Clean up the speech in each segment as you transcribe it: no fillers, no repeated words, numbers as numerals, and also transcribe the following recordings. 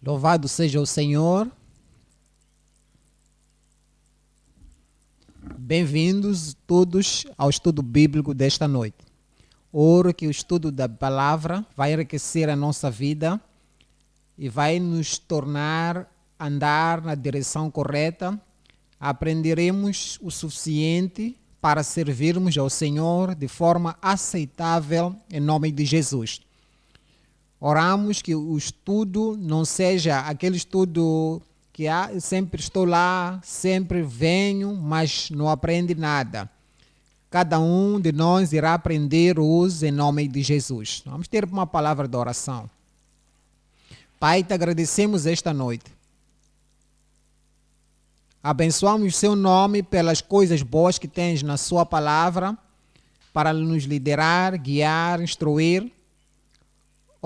Louvado seja o Senhor. Bem-vindos todos ao estudo bíblico desta noite. Oro que o estudo da palavra vai enriquecer a nossa vida e vai nos tornar andar na direção correta. Aprenderemos o suficiente para servirmos ao Senhor de forma aceitável em nome de Jesus. Oramos que o estudo não seja aquele estudo que sempre estou lá, sempre venho, mas não aprende nada. Cada um de nós irá aprender hoje em nome de Jesus. Vamos ter uma palavra de oração. Pai, te agradecemos esta noite. Abençoamos o seu nome pelas coisas boas que tens na sua palavra, para nos liderar, guiar, instruir.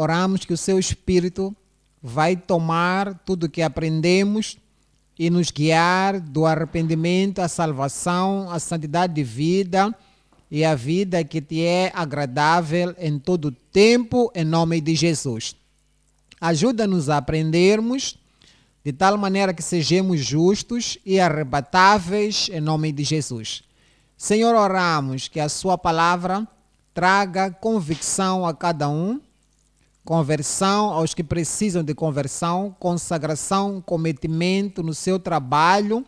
Oramos que o seu Espírito vai tomar tudo o que aprendemos e nos guiar do arrependimento à salvação, à santidade de vida e à vida que te é agradável em todo o tempo, em nome de Jesus. Ajuda-nos a aprendermos de tal maneira que sejamos justos e arrebatáveis em nome de Jesus. Senhor, oramos que a sua palavra traga convicção a cada um, conversão aos que precisam de conversão, consagração, cometimento no seu trabalho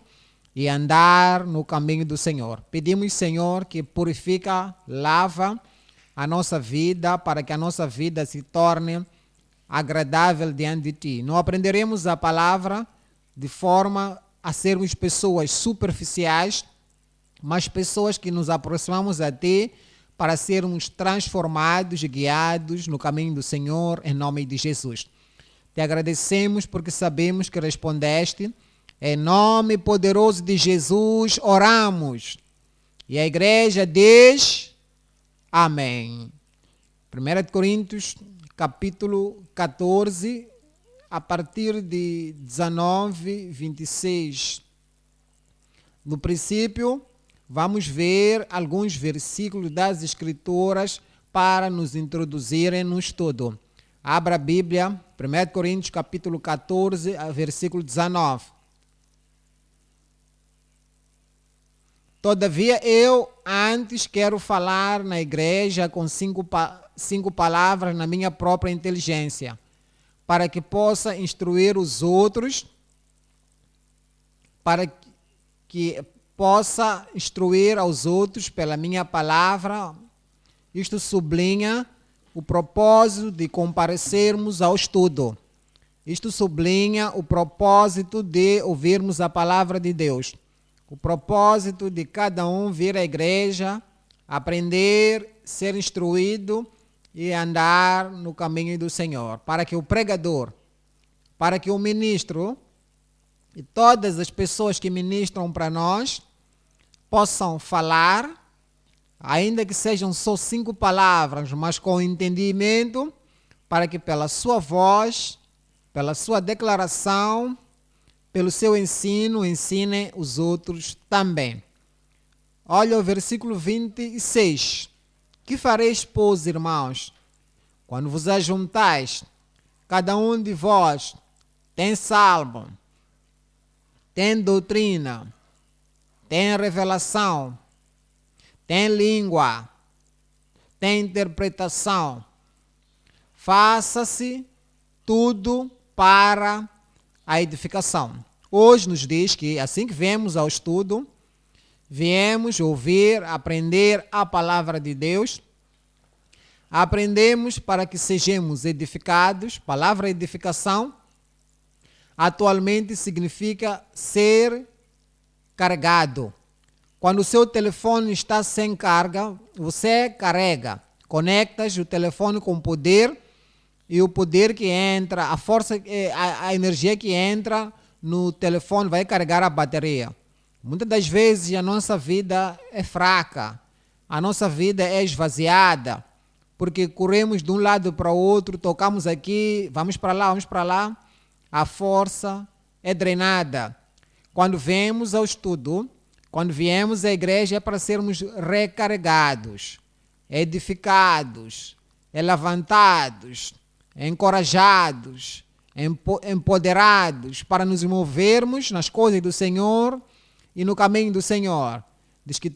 e andar no caminho do Senhor. Pedimos, Senhor, que purifica, lava a nossa vida para que a nossa vida se torne agradável diante de Ti. Não aprenderemos a palavra de forma a sermos pessoas superficiais, mas pessoas que nos aproximamos a Ti para sermos transformados e guiados no caminho do Senhor, em nome de Jesus. Te agradecemos porque sabemos que respondeste. Em nome poderoso de Jesus, oramos. E a igreja diz amém. 1 Coríntios, capítulo 14, a partir de 19, 26. No princípio, vamos ver alguns versículos das Escrituras para nos introduzirem no estudo. Abra a Bíblia, 1 Coríntios capítulo 14, versículo 19. Todavia, eu antes quero falar na igreja com cinco palavras na minha própria inteligência, para que possa instruir os outros, para que possa instruir aos outros pela minha palavra. Isto sublinha o propósito de comparecermos ao estudo. Isto sublinha o propósito de ouvirmos a palavra de Deus. O propósito de cada um vir à igreja, aprender, ser instruído e andar no caminho do Senhor. Para que o pregador, para que o ministro e todas as pessoas que ministram para nós possam falar, ainda que sejam só 5 palavras, mas com entendimento, para que pela sua voz, pela sua declaração, pelo seu ensino, ensinem os outros também. Olha o versículo 26. Que fareis, pois, irmãos, quando vos ajuntais, cada um de vós tem salmo, tem doutrina, tem revelação, tem língua, tem interpretação. Faça-se tudo para a edificação. Hoje nos diz que assim que viemos ao estudo, viemos ouvir, aprender a palavra de Deus, aprendemos para que sejamos edificados. Palavra edificação atualmente significa ser carregado. Quando o seu telefone está sem carga, você carrega, conectas o telefone com poder e o poder que entra, a força, a energia que entra no telefone vai carregar a bateria. Muitas das vezes a nossa vida é fraca, a nossa vida é esvaziada, porque corremos de um lado para o outro, tocamos aqui, vamos para lá, a força é drenada. Quando viemos ao estudo, quando viemos à igreja é para sermos recarregados, edificados, levantados, encorajados, empoderados para nos movermos nas coisas do Senhor e no caminho do Senhor. Diz que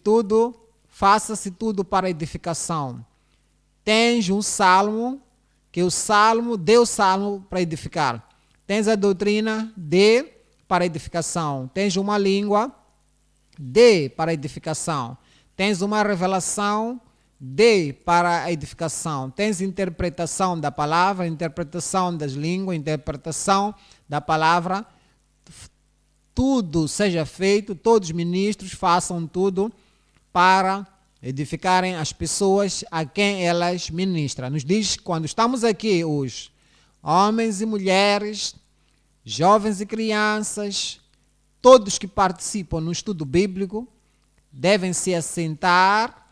faça-se tudo para edificação. Tens um salmo, que dê o salmo para edificar. Tens a doutrina, dê para edificação. Tens uma língua, dê para edificação. Tens uma revelação, dê para a edificação. Tens interpretação da palavra, interpretação das línguas, interpretação da palavra. Tudo seja feito, todos os ministros façam tudo para edificarem as pessoas a quem elas ministram. Nos diz, quando estamos aqui, os homens e mulheres, jovens e crianças, todos que participam no estudo bíblico, devem se assentar,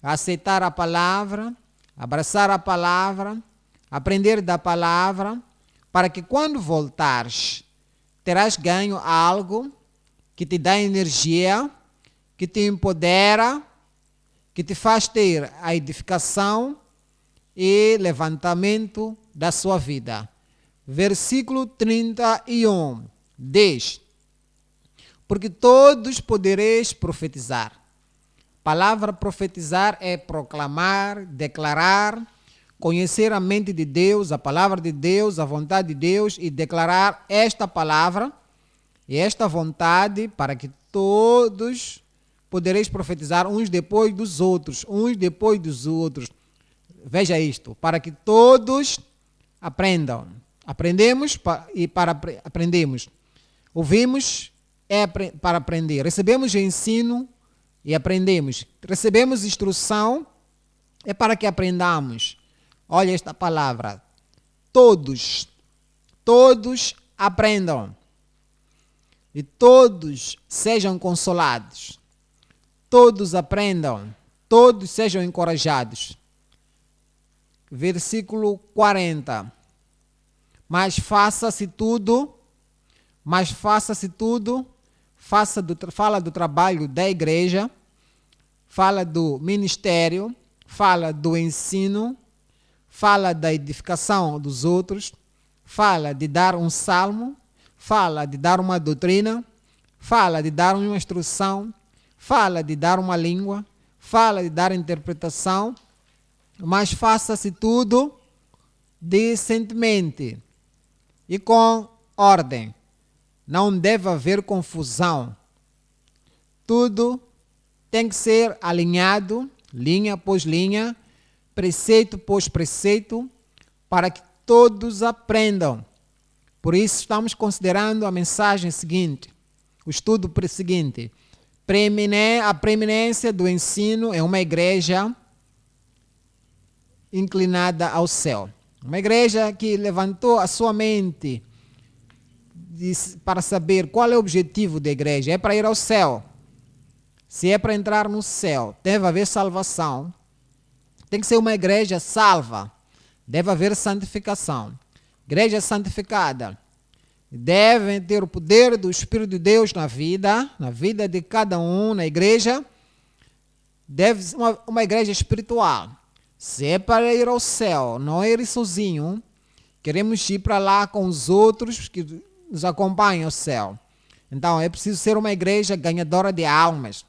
aceitar a palavra, abraçar a palavra, aprender da palavra, para que quando voltares, terás ganho algo que te dá energia, que te empodera, que te faz ter a edificação e levantamento da sua vida. Versículo 31 diz: porque todos podereis profetizar. Palavra profetizar é proclamar, declarar, conhecer a mente de Deus, a palavra de Deus, a vontade de Deus e declarar esta palavra e esta vontade para que todos podereis profetizar uns depois dos outros, Veja isto, para que todos aprendam. Aprendemos e aprendemos. Ouvimos para aprender. Recebemos ensino e aprendemos. Recebemos instrução é para que aprendamos. Olha esta palavra. Todos aprendam. E todos sejam consolados. Todos aprendam. Todos sejam encorajados. Versículo 40. Mas faça-se tudo, fala do trabalho da igreja, fala do ministério, fala do ensino, fala da edificação dos outros, fala de dar um salmo, fala de dar uma doutrina, fala de dar uma instrução, fala de dar uma língua, fala de dar interpretação, mas faça-se tudo decentemente e com ordem. Não deve haver confusão. Tudo tem que ser alinhado, linha após linha, preceito após preceito, para que todos aprendam. Por isso estamos considerando a mensagem seguinte, o estudo seguinte. A preeminência do ensino é uma igreja inclinada ao céu. Uma igreja que levantou a sua mente para saber qual é o objetivo da igreja. É para ir ao céu. Se é para entrar no céu, deve haver salvação. Tem que ser uma igreja salva. Deve haver santificação. Igreja santificada. Devem ter o poder do Espírito de Deus na vida de cada um, na igreja. Deve ser uma igreja espiritual. Se é para ir ao céu, não é ir sozinho, queremos ir para lá com os outros que nos acompanham ao céu. Então, é preciso ser uma igreja ganhadora de almas.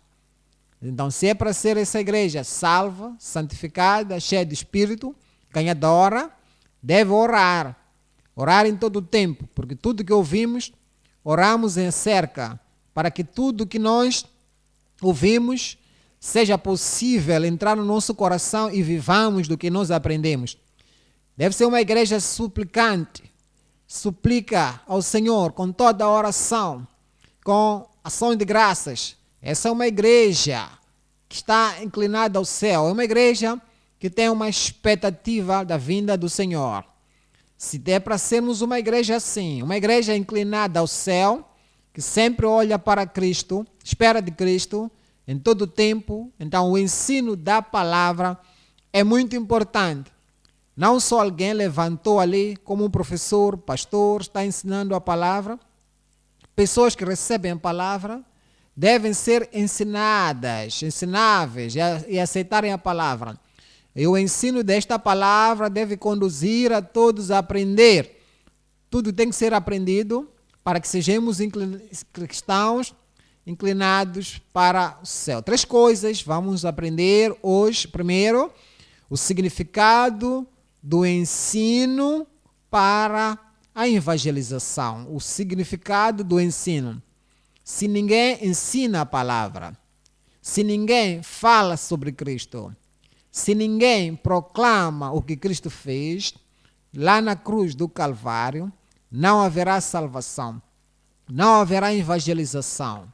Então, se é para ser essa igreja salva, santificada, cheia de Espírito, ganhadora, deve orar. Orar em todo o tempo, porque tudo que ouvimos, oramos em cerca, para que tudo que nós ouvimos seja possível entrar no nosso coração e vivamos do que nós aprendemos. Deve ser uma igreja suplicante. Suplica ao Senhor com toda a oração, com ação de graças. Essa é uma igreja que está inclinada ao céu. É uma igreja que tem uma expectativa da vinda do Senhor. Se der para sermos uma igreja assim, uma igreja inclinada ao céu, que sempre olha para Cristo, espera de Cristo, em todo o tempo, então o ensino da palavra é muito importante. Não só alguém levantou ali como um professor, pastor, está ensinando a palavra. Pessoas que recebem a palavra devem ser ensináveis e aceitarem a palavra. E o ensino desta palavra deve conduzir a todos a aprender Tudo tem que ser aprendido para que sejamos cristãos inclinados para o céu. 3 coisas vamos aprender hoje. Primeiro, o significado do ensino para a evangelização. O significado do ensino. Se ninguém ensina a palavra, se ninguém fala sobre Cristo, se ninguém proclama o que Cristo fez lá na cruz do Calvário, não haverá salvação, não haverá evangelização,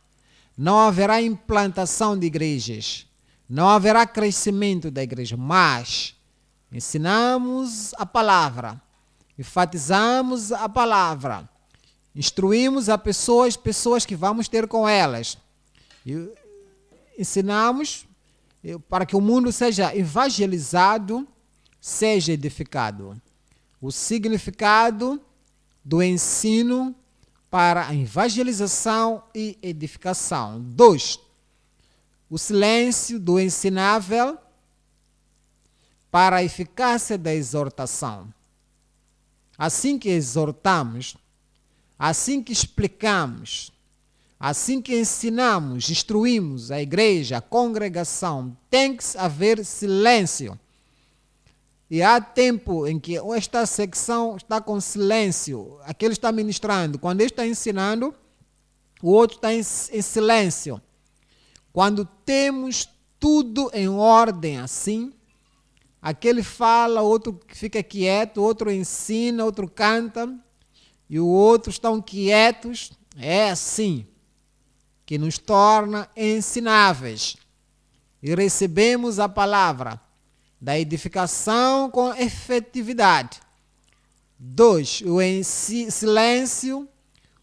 não haverá implantação de igrejas, não haverá crescimento da igreja, mas ensinamos a palavra, enfatizamos a palavra, instruímos a pessoas que vamos ter com elas, e ensinamos para que o mundo seja evangelizado, seja edificado. O significado do ensino para a evangelização e edificação. 2. O silêncio do ensinável para a eficácia da exortação. Assim que exortamos, assim que explicamos, assim que ensinamos, instruímos a igreja, a congregação, tem que haver silêncio. E há tempo em que esta secção está com silêncio, aquele está ministrando. Quando ele está ensinando, o outro está em silêncio. Quando temos tudo em ordem assim, aquele fala, outro fica quieto, outro ensina, outro canta, e o outro estão quietos. É assim que nos torna ensináveis. E recebemos a palavra da edificação com efetividade. 2. O silêncio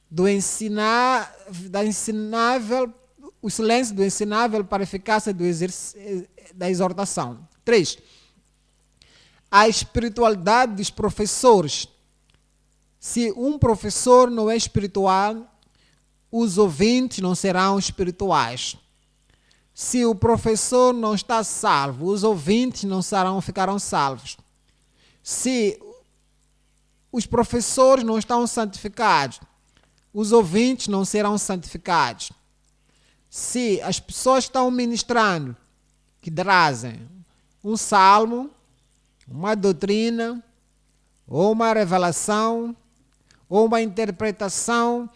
do ensinável, o silêncio do ensinável para a eficácia da exortação. 3. A espiritualidade dos professores. Se um professor não é espiritual, os ouvintes não serão espirituais. Se o professor não está salvo, os ouvintes não ficarão salvos. Se os professores não estão santificados, os ouvintes não serão santificados. Se as pessoas estão ministrando, que trazem um salmo, uma doutrina, ou uma revelação, ou uma interpretação,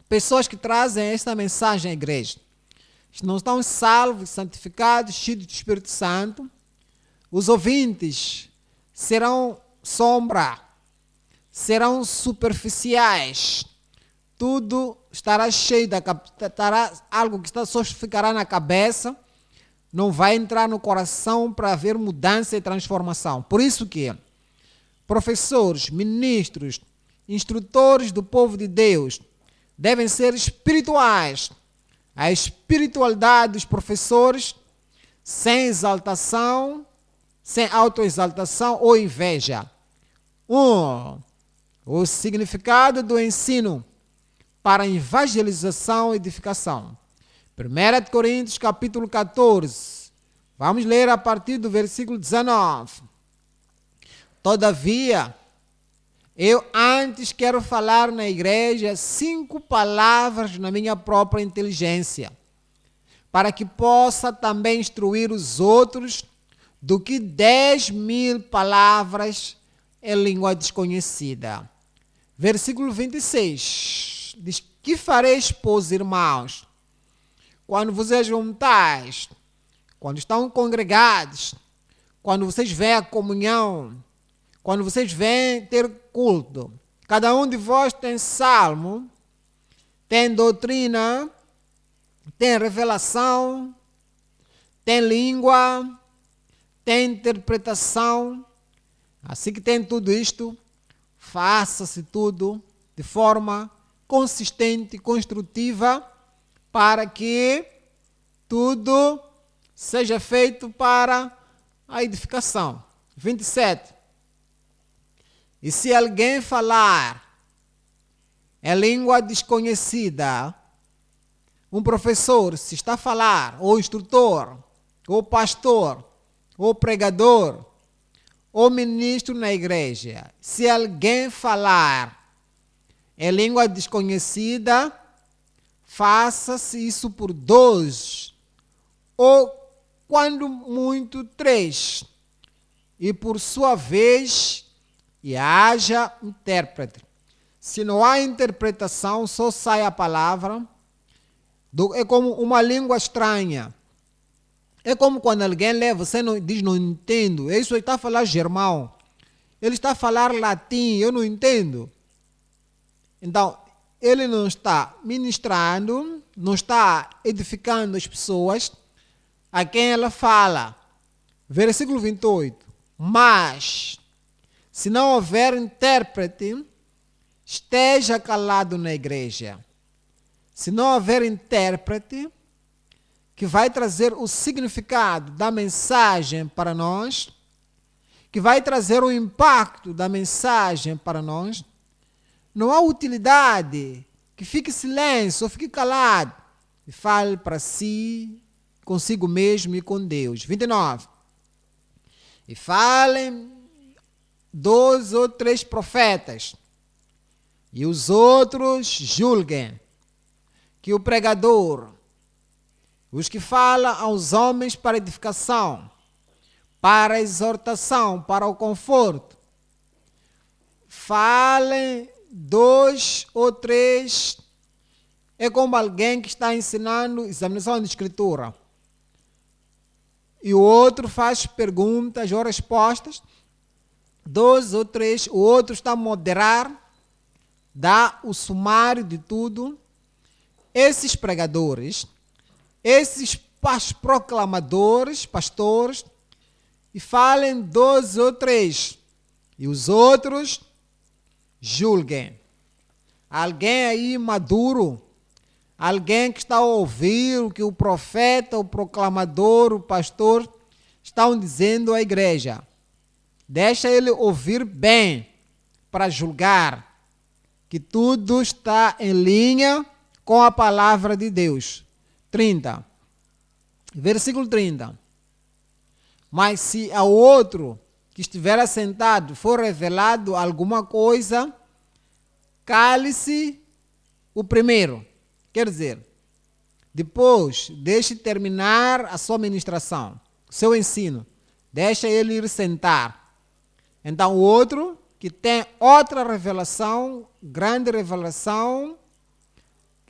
pessoas que trazem esta mensagem à igreja, não estão salvos, santificados, cheios do Espírito Santo, os ouvintes serão sombra, serão superficiais, tudo estará cheio, estará algo que só ficará na cabeça, não vai entrar no coração para haver mudança e transformação. Por isso que professores, ministros, instrutores do povo de Deus devem ser espirituais. A espiritualidade dos professores, sem exaltação, sem autoexaltação ou inveja. 1. O significado do ensino para a evangelização e edificação. 1 Coríntios capítulo 14. Vamos ler a partir do versículo 19. Todavia, eu antes quero falar na igreja 5 palavras na minha própria inteligência, para que possa também instruir os outros, do que 10.000 palavras em língua desconhecida. Versículo 26. Diz: que fareis, pois, irmãos, quando vocês juntais, quando estão congregados, quando vocês vêm à comunhão, quando vocês vêm ter culto? Cada um de vós tem salmo, tem doutrina, tem revelação, tem língua, tem interpretação. Assim que tem tudo isto, faça-se tudo de forma consistente, construtiva, para que tudo seja feito para a edificação. 27. E se alguém falar em língua desconhecida, um professor, se está a falar, ou instrutor, ou pastor, ou pregador, ou ministro na igreja, se alguém falar em língua desconhecida, faça-se isso por 2, ou quando muito 3, e por sua vez, e haja intérprete. Se não há interpretação, só sai a palavra, é como uma língua estranha. É como quando alguém lê, você não, diz, não entendo. Isso está a falar germão. Ele está a falar latim, eu não entendo. Então, ele não está ministrando, não está edificando as pessoas a quem ela fala. Versículo 28. Mas, se não houver intérprete, esteja calado na igreja. Se não houver intérprete, que vai trazer o significado da mensagem para nós, que vai trazer o impacto da mensagem para nós, não há utilidade que fique silêncio ou fique calado e fale para si, consigo mesmo e com Deus. 29. E falem 2 ou 3 profetas, e os outros julguem, que o pregador, os que falam aos homens para edificação, para a exortação, para o conforto, falem 2 ou 3, é como alguém que está ensinando examinação de escritura. E o outro faz perguntas ou respostas, 2 ou 3, o outro está a moderar, dá o sumário de tudo. Esses pregadores, esses proclamadores, pastores, e falem 2 ou 3, e os outros julguem. Alguém aí maduro, alguém que está a ouvir o que o profeta, o proclamador, o pastor estão dizendo à igreja. Deixa ele ouvir bem para julgar que tudo está em linha com a palavra de Deus. 30. Versículo 30. Mas se ao outro que estiver assentado for revelado alguma coisa, cale-se o primeiro. Quer dizer, depois deixe terminar a sua ministração, seu ensino. Deixa ele ir sentar. Então o outro que tem outra revelação, grande revelação,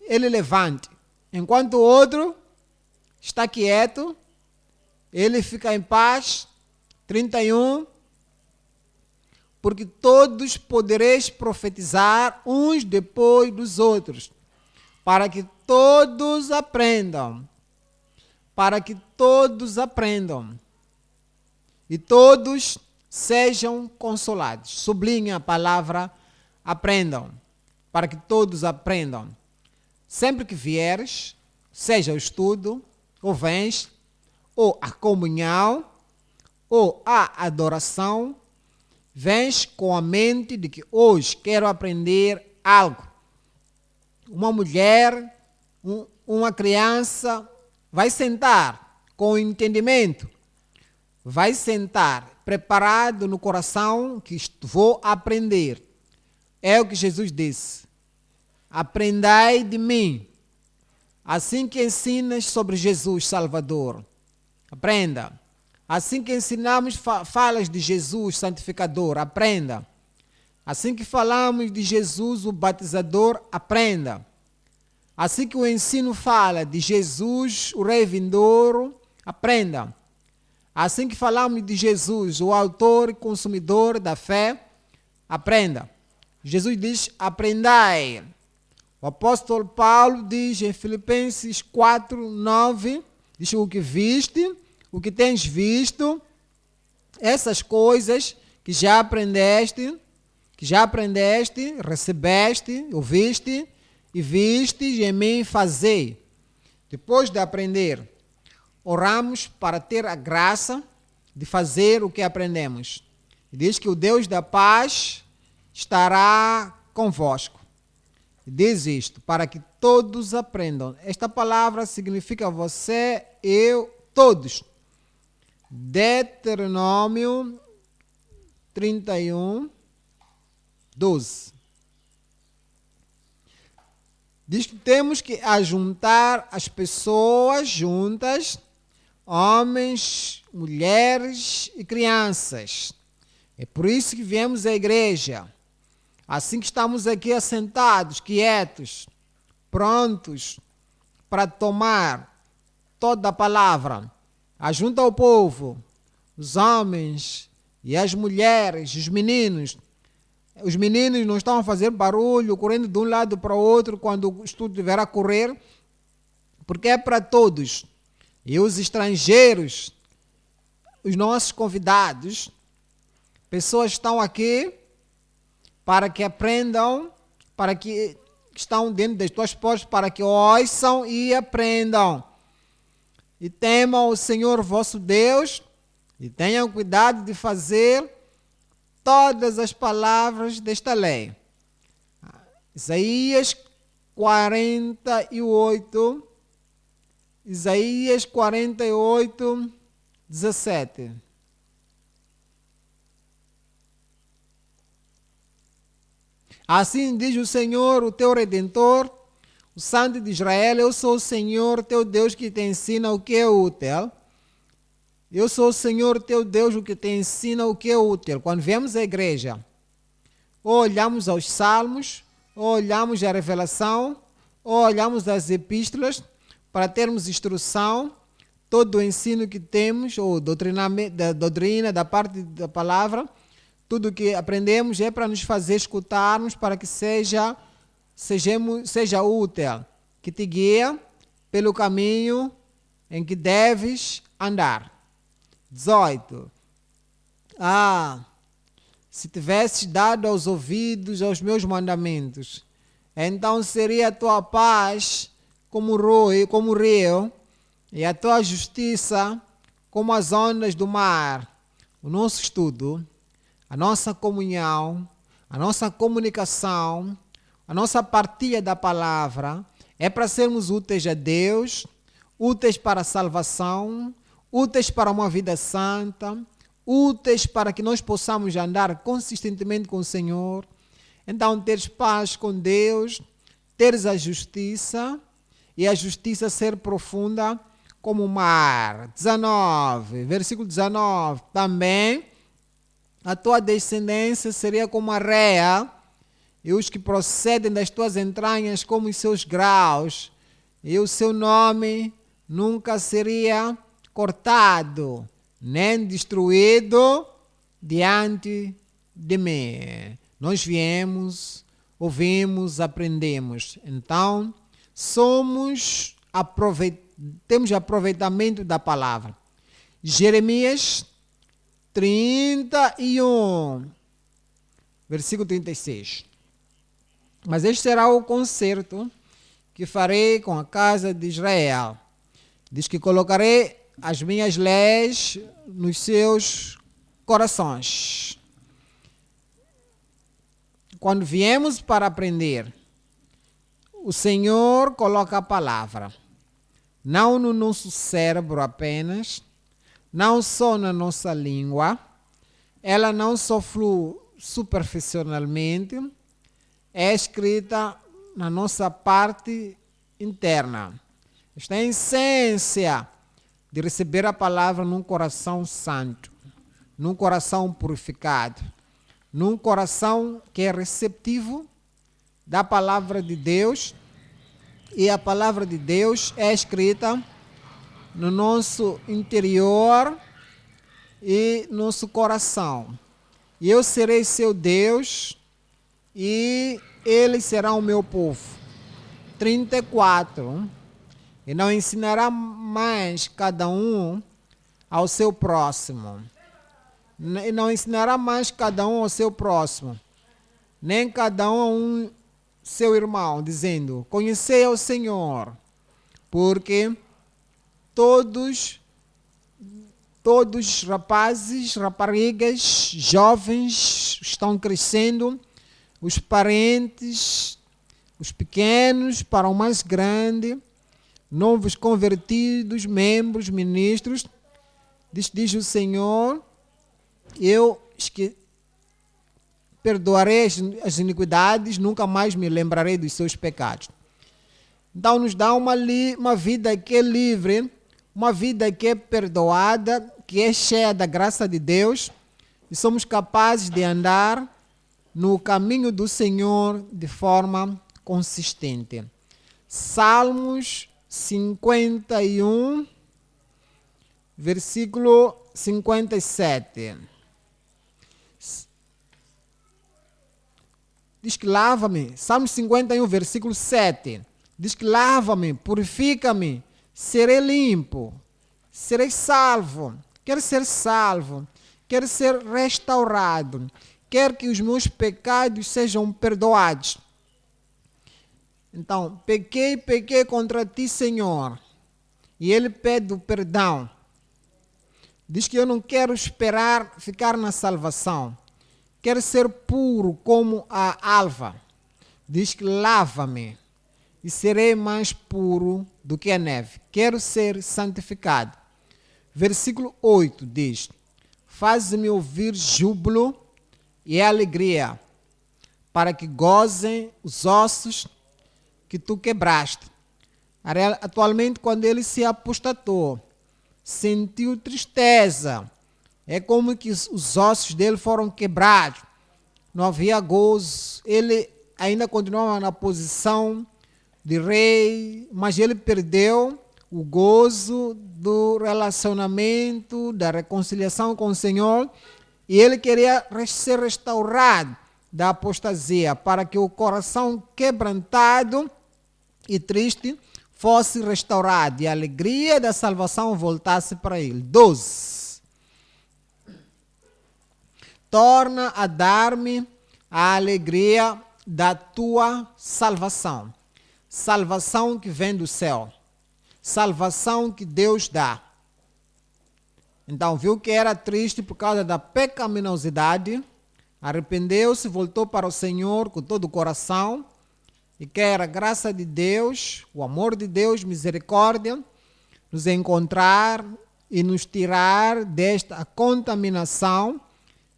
ele levante. Enquanto o outro está quieto, ele fica em paz. 31. Porque todos podereis profetizar uns depois dos outros, para que todos aprendam. Para que todos aprendam. E todos sejam consolados. Sublinha a palavra aprendam. Para que todos aprendam. Sempre que vieres, seja o estudo, ou vens, ou a comunhão, ou a adoração, vens com a mente de que hoje quero aprender algo. Uma mulher, uma criança, vai sentar com entendimento, vai sentar preparado no coração que vou aprender. É o que Jesus disse. Aprendai de mim. Assim que ensinas sobre Jesus Salvador, aprenda. Assim que ensinamos, falas de Jesus Santificador, aprenda. Assim que falamos de Jesus o Batizador, aprenda. Assim que o ensino fala de Jesus o Rei Vindouro, aprenda. Assim que falamos de Jesus o Autor e Consumidor da fé, aprenda. Jesus diz, aprendai. O apóstolo Paulo diz em Filipenses 4, 9, diz o que viste, o que tens visto, essas coisas que já aprendeste, recebeste, ouviste e viste em mim fazei. Depois de aprender, oramos para ter a graça de fazer o que aprendemos. E diz que o Deus da paz estará convosco. E diz isto, para que todos aprendam. Esta palavra significa você, eu, todos. Deuteronômio 31, 12. Diz que temos que ajuntar as pessoas juntas, homens, mulheres e crianças. É por isso que viemos à igreja. Assim que estamos aqui assentados, quietos, prontos para tomar toda a palavra. Ajunta o povo, os homens e as mulheres, os meninos. Os meninos não estão a fazer barulho, correndo de um lado para o outro quando o estudo estiver a correr, porque é para todos. E os estrangeiros, os nossos convidados, pessoas que estão aqui para que aprendam, para que estão dentro das tuas portas, para que ouçam e aprendam. E temam o Senhor vosso Deus e tenham cuidado de fazer todas as palavras desta lei. Isaías 48, 17. Assim diz o Senhor, o teu Redentor, o Santo de Israel: eu sou o Senhor teu Deus que te ensina o que é útil. Eu sou o Senhor teu Deus, o que te ensina o que é útil. Quando viemos à igreja, ou olhamos aos salmos, ou olhamos a revelação, ou olhamos as epístolas, para termos instrução, todo o ensino que temos, ou da doutrina, da parte da palavra, tudo que aprendemos é para nos fazer escutarmos, para que seja útil, que te guia pelo caminho em que deves andar. 18. Se tivesses dado aos ouvidos aos meus mandamentos, então seria a tua paz como o rio, e a tua justiça como as ondas do mar. O nosso estudo, a nossa comunhão, a nossa comunicação, a nossa partilha da palavra é para sermos úteis a Deus, úteis para a salvação, úteis para uma vida santa, úteis para que nós possamos andar consistentemente com o Senhor. Então, teres paz com Deus, teres a justiça, e a justiça ser profunda como o mar. 19, versículo 19. Também a tua descendência seria como a areia, e os que procedem das tuas entranhas como os seus graus, e o seu nome nunca seria cortado, nem destruído diante de mim. Nós viemos, ouvimos, aprendemos. Então, temos aproveitamento da palavra. Jeremias 31, versículo 36. Mas este será o concerto que farei com a casa de Israel. Diz que colocarei as minhas leis nos seus corações. Quando viemos para aprender, o Senhor coloca a palavra, não no nosso cérebro apenas, não só na nossa língua, ela não só flui superficialmente, é escrita na nossa parte interna. Esta é a essência de receber a palavra num coração santo, num coração purificado, num coração que é receptivo da palavra de Deus, e a palavra de Deus é escrita no nosso interior e nosso coração. E eu serei seu Deus e ele será o meu povo. 34. E não ensinará mais cada um ao seu próximo. E não ensinará mais cada um ao seu próximo, nem cada um a um seu irmão, dizendo: conhecei ao Senhor, porque todos rapazes, raparigas, jovens estão crescendo, os parentes, os pequenos para o mais grande, novos convertidos, membros, ministros, diz o Senhor: eu perdoarei as iniquidades, nunca mais me lembrarei dos seus pecados. Então nos dá uma vida que é livre, uma vida que é perdoada, que é cheia da graça de Deus, e somos capazes de andar no caminho do Senhor de forma consistente. Salmos 51, versículo 57. Diz que lava-me, Salmos 51, versículo 7. Diz que lava-me, purifica-me, serei limpo, serei salvo. Quero ser salvo, quero ser restaurado, quero que os meus pecados sejam perdoados. Então, pequei contra ti, Senhor. E ele pede o perdão. Diz que eu não quero esperar ficar na salvação. Quero ser puro como a alva. Diz que lava-me e serei mais puro do que a neve. Quero ser santificado. Versículo 8 diz: faz-me ouvir júbilo e alegria, para que gozem os ossos que tu quebraste. Atualmente, quando ele se apostatou, sentiu tristeza. É como que os ossos dele foram quebrados. Não havia gozo. Ele ainda continuava na posição de rei, mas ele perdeu o gozo do relacionamento, da reconciliação com o Senhor, e ele queria ser restaurado da apostasia, para que o coração quebrantado e triste fosse restaurado e a alegria da salvação voltasse para ele. 12. Torna a dar-me a alegria da tua salvação. Salvação que vem do céu. Salvação que Deus dá. Então, viu que era triste por causa da pecaminosidade, arrependeu-se, voltou para o Senhor com todo o coração e quer a graça de Deus, o amor de Deus, misericórdia, nos encontrar e nos tirar desta contaminação.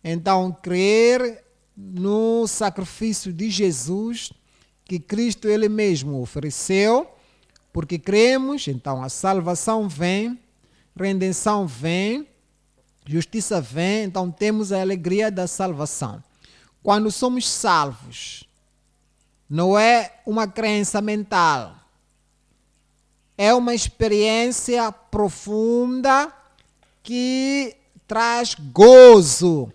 Então, crer no sacrifício de Jesus, que Cristo Ele mesmo ofereceu, porque cremos, então a salvação vem, redenção vem, justiça vem, então temos a alegria da salvação. Quando somos salvos, não é uma crença mental, é uma experiência profunda que traz gozo,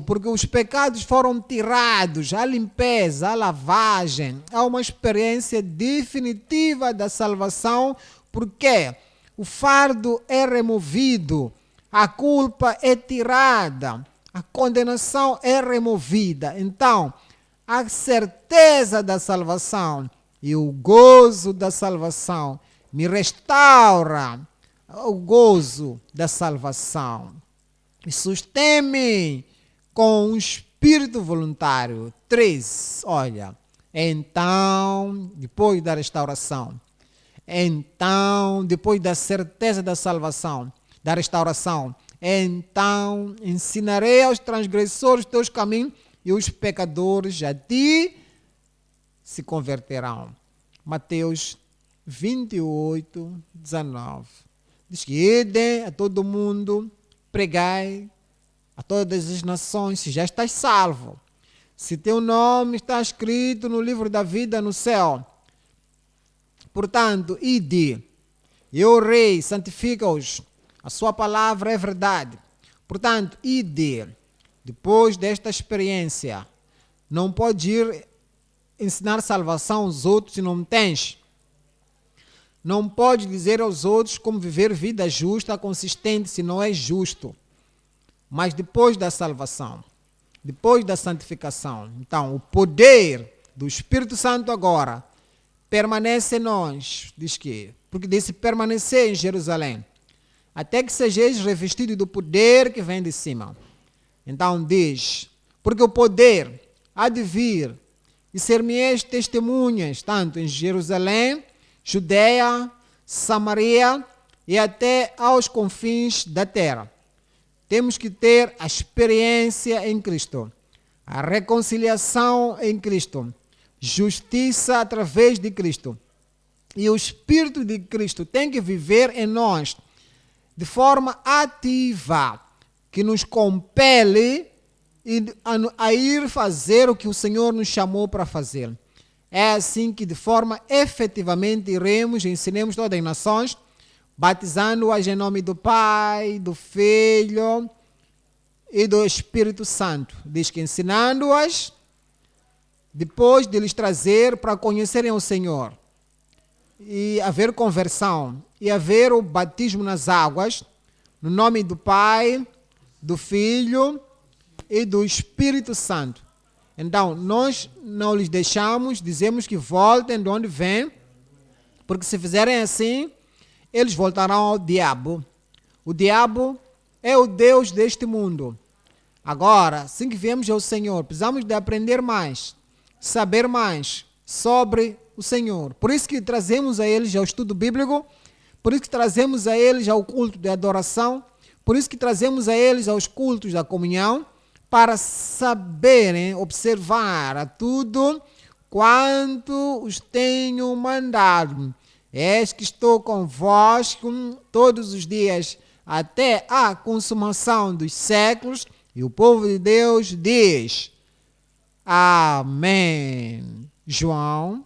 porque os pecados foram tirados, a limpeza, a lavagem, há uma experiência definitiva da salvação, porque o fardo é removido, a culpa é tirada, a condenação é removida. Então, a certeza da salvação e o gozo da salvação me restaura o gozo da salvação. E sustém-me com um espírito voluntário. 3. Olha, então, depois da restauração, então, depois da certeza da salvação, da restauração, então ensinarei aos transgressores teus caminhos e os pecadores a ti se converterão. Mateus 28, 19. Diz que idem a todo mundo, pregai a todas as nações, se já estás salvo. Se teu nome está escrito no livro da vida no céu. Portanto, ide. Eu, Rei, santifica-os. A sua palavra é verdade. Portanto, ide. Depois desta experiência, não pode ir ensinar salvação aos outros se não tens. Não pode dizer aos outros como viver vida justa, consistente, se não é justo. Mas depois da salvação, depois da santificação, então o poder do Espírito Santo agora permanece em nós. Diz que, porque disse permanecer em Jerusalém, até que sejais revestidos do poder que vem de cima. Então diz, porque o poder há de vir e ser-me-eis testemunhas, tanto em Jerusalém, Judeia, Samaria e até aos confins da terra. Temos que ter a experiência em Cristo. a reconciliação em Cristo, justiça através de Cristo. E o Espírito de Cristo tem que viver em nós de forma ativa, que nos compele a ir fazer o que o Senhor nos chamou para fazer. É assim que de forma efetivamente iremos e ensinemos todas as nações, batizando-as em nome do Pai, do Filho e do Espírito Santo. Diz que ensinando-as, depois de lhes trazer para conhecerem o Senhor, e haver conversão, e haver o batismo nas águas, no nome do Pai, do Filho e do Espírito Santo. Então, nós não lhes deixamos, dizemos que voltem de onde vêm, porque se fizerem assim, eles voltarão ao diabo. O diabo é o Deus deste mundo. Agora, assim que viemos ao Senhor, precisamos de aprender mais, saber mais sobre o Senhor. Por isso que trazemos a eles ao estudo bíblico, por isso que trazemos a eles ao culto de adoração, por isso que trazemos a eles aos cultos da comunhão, para saberem observar a tudo quanto os tenho mandado. Eis que estou convosco todos os dias, até a consumação dos séculos. E o povo de Deus diz: Amém. João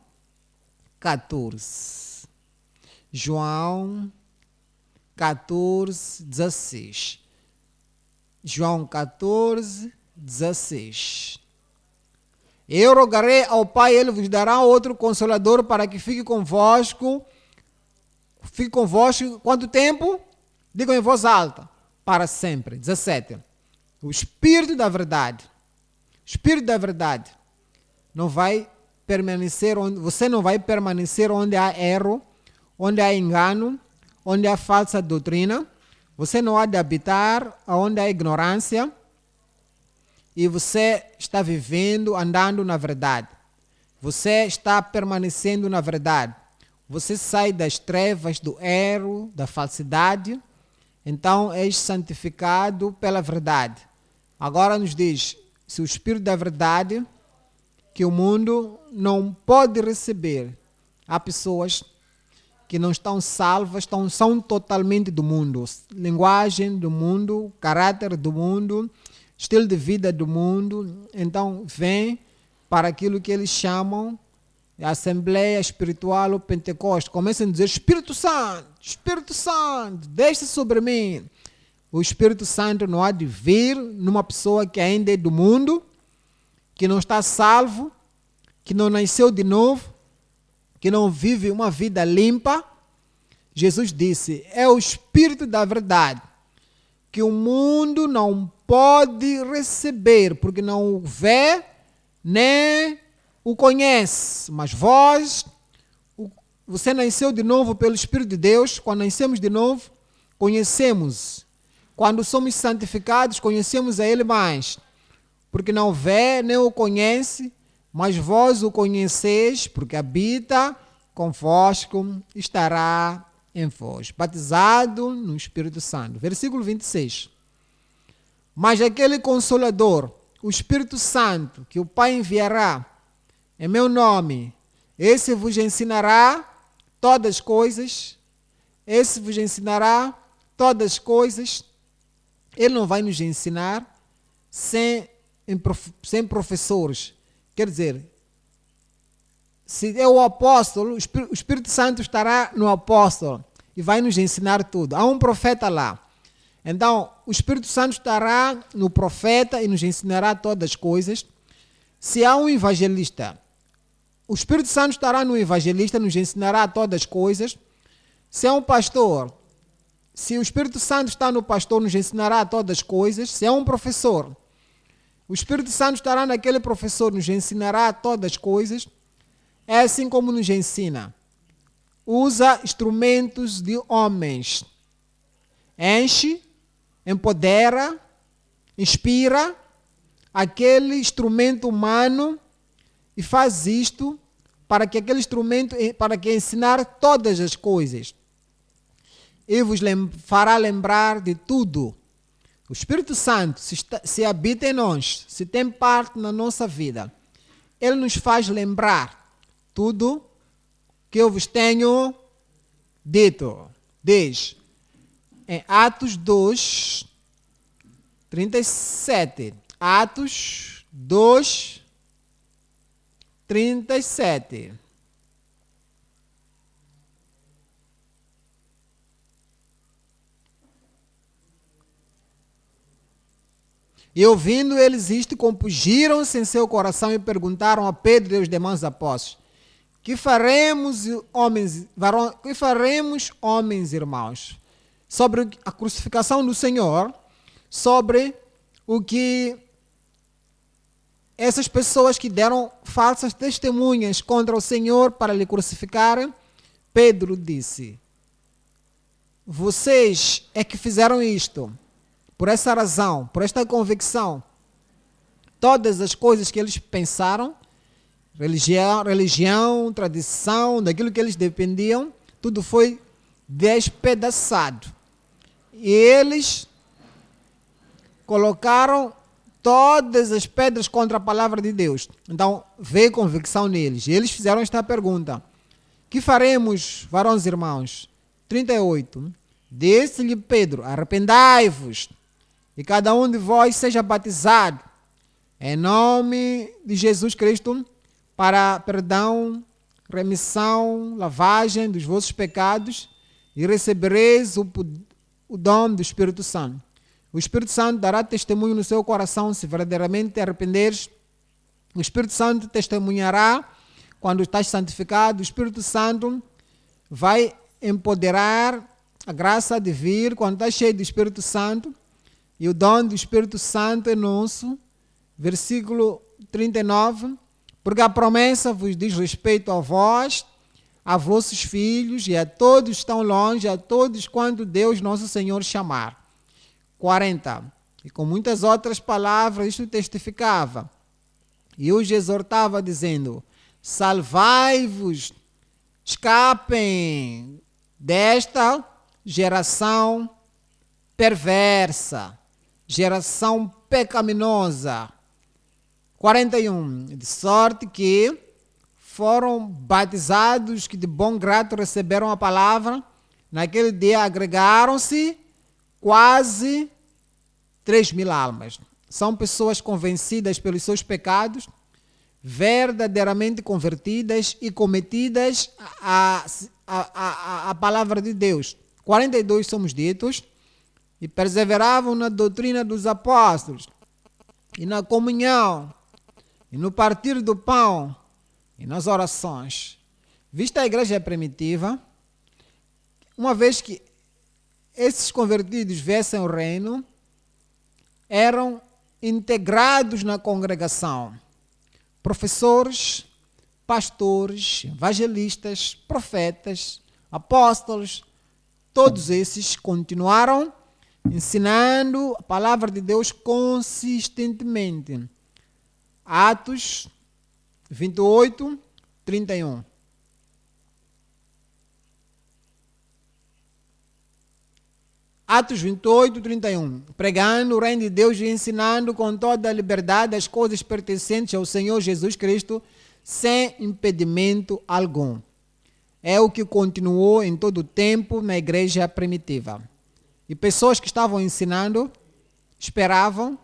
14. João 14, 16. João 14, 16. Eu rogarei ao Pai, Ele vos dará outro Consolador para que fique convosco. Fique convosco quanto tempo? Digam em voz alta. Para sempre. 17. O Espírito da verdade. O Espírito da verdade não vai permanecer onde, você não vai permanecer onde há erro, onde há engano, onde há falsa doutrina. Você não há de habitar onde há ignorância, e você está vivendo, andando na verdade. Você está permanecendo na verdade. Você sai das trevas, do erro, da falsidade. Então és santificado pela verdade. Agora nos diz, se o Espírito da verdade, que o mundo não pode receber. Há pessoas que não estão salvas, são totalmente do mundo. Linguagem do mundo, caráter do mundo, estilo de vida do mundo. Então, vem para aquilo que eles chamam de Assembleia Espiritual ou Pentecostes. Começam a dizer: Espírito Santo, deixe sobre mim. O Espírito Santo não há de vir numa pessoa que ainda é do mundo, que não está salvo, que não nasceu de novo, que não vive uma vida limpa. Jesus disse: é o Espírito da verdade, que o mundo não pode receber, porque não o vê, nem o conhece. Mas vós, você nasceu de novo pelo Espírito de Deus. Quando nascemos de novo, conhecemos. Quando somos santificados, conhecemos a Ele mais. Porque não vê, nem o conhece, mas vós o conheceis, porque habita convosco, estará em vós, batizado no Espírito Santo. Versículo 26. Mas aquele Consolador, o Espírito Santo, que o Pai enviará em meu nome, esse vos ensinará todas as coisas. Esse vos ensinará todas as coisas. Ele não vai nos ensinar sem professores. Quer dizer, se é o apóstolo, o Espírito Santo estará no apóstolo e vai nos ensinar tudo. Há um profeta lá. Então, o Espírito Santo estará no profeta e nos ensinará todas as coisas. Se há um evangelista, o Espírito Santo estará no evangelista e nos ensinará todas as coisas. Se há um pastor, se o Espírito Santo está no pastor, nos ensinará todas as coisas. Se há um professor, o Espírito Santo estará naquele professor, nos ensinará todas as coisas. É assim como nos ensina. Usa instrumentos de homens. Enche, empodera, inspira aquele instrumento humano e faz isto para que aquele instrumento, para que ensinar todas as coisas. E vos fará lembrar de tudo O Espírito Santo, se habita em nós, se tem parte na nossa vida, ele nos faz lembrar tudo que eu vos tenho dito. Diz em Atos 2, 37. Atos 2, 37. E ouvindo eles isto, compungiram-se em seu coração e perguntaram a Pedro e aos demais apóstolos: que faremos, homens irmãos, sobre a crucificação do Senhor, sobre o que essas pessoas que deram falsas testemunhas contra o Senhor para lhe crucificarem? Pedro disse: vocês é que fizeram isto. Por essa razão, por esta convicção, todas as coisas que eles pensaram, religião, tradição, daquilo que eles dependiam, tudo foi despedaçado. E eles colocaram todas as pedras contra a palavra de Deus. Então, veio convicção neles. E eles fizeram esta pergunta: que faremos, varões irmãos? 38. Disse-lhe Pedro: arrependai-vos, e cada um de vós seja batizado em nome de Jesus Cristo para perdão, remissão, lavagem dos vossos pecados, e recebereis o dom do Espírito Santo. O Espírito Santo dará testemunho no seu coração se verdadeiramente te arrependeres. O Espírito Santo testemunhará quando estás santificado. O Espírito Santo vai empoderar a graça de vir quando estás cheio do Espírito Santo. E o dom do Espírito Santo é nosso. Versículo 39. Porque a promessa vos diz respeito a vós, a vossos filhos e a todos que estão longe, a todos quanto Deus nosso Senhor chamar. 40. E com muitas outras palavras isto testificava. E os exortava dizendo: salvai-vos, escapem desta geração perversa, geração pecaminosa. 41. De sorte que foram batizados que de bom grado receberam a palavra. Naquele dia agregaram-se quase 3.000 almas. São pessoas convencidas pelos seus pecados, verdadeiramente convertidas e cometidas a palavra de Deus. 42 somos ditos: e perseveravam na doutrina dos apóstolos, e na comunhão, e no partir do pão, e nas orações. Vista a igreja primitiva, uma vez que esses convertidos viessem ao reino, eram integrados na congregação. Professores, pastores, evangelistas, profetas, apóstolos, todos esses continuaram ensinando a palavra de Deus consistentemente. Atos 28, 31. Atos 28, 31. Pregando o reino de Deus e ensinando com toda a liberdade as coisas pertencentes ao Senhor Jesus Cristo, sem impedimento algum. É o que continuou em todo o tempo na igreja primitiva. E pessoas que estavam ensinando esperavam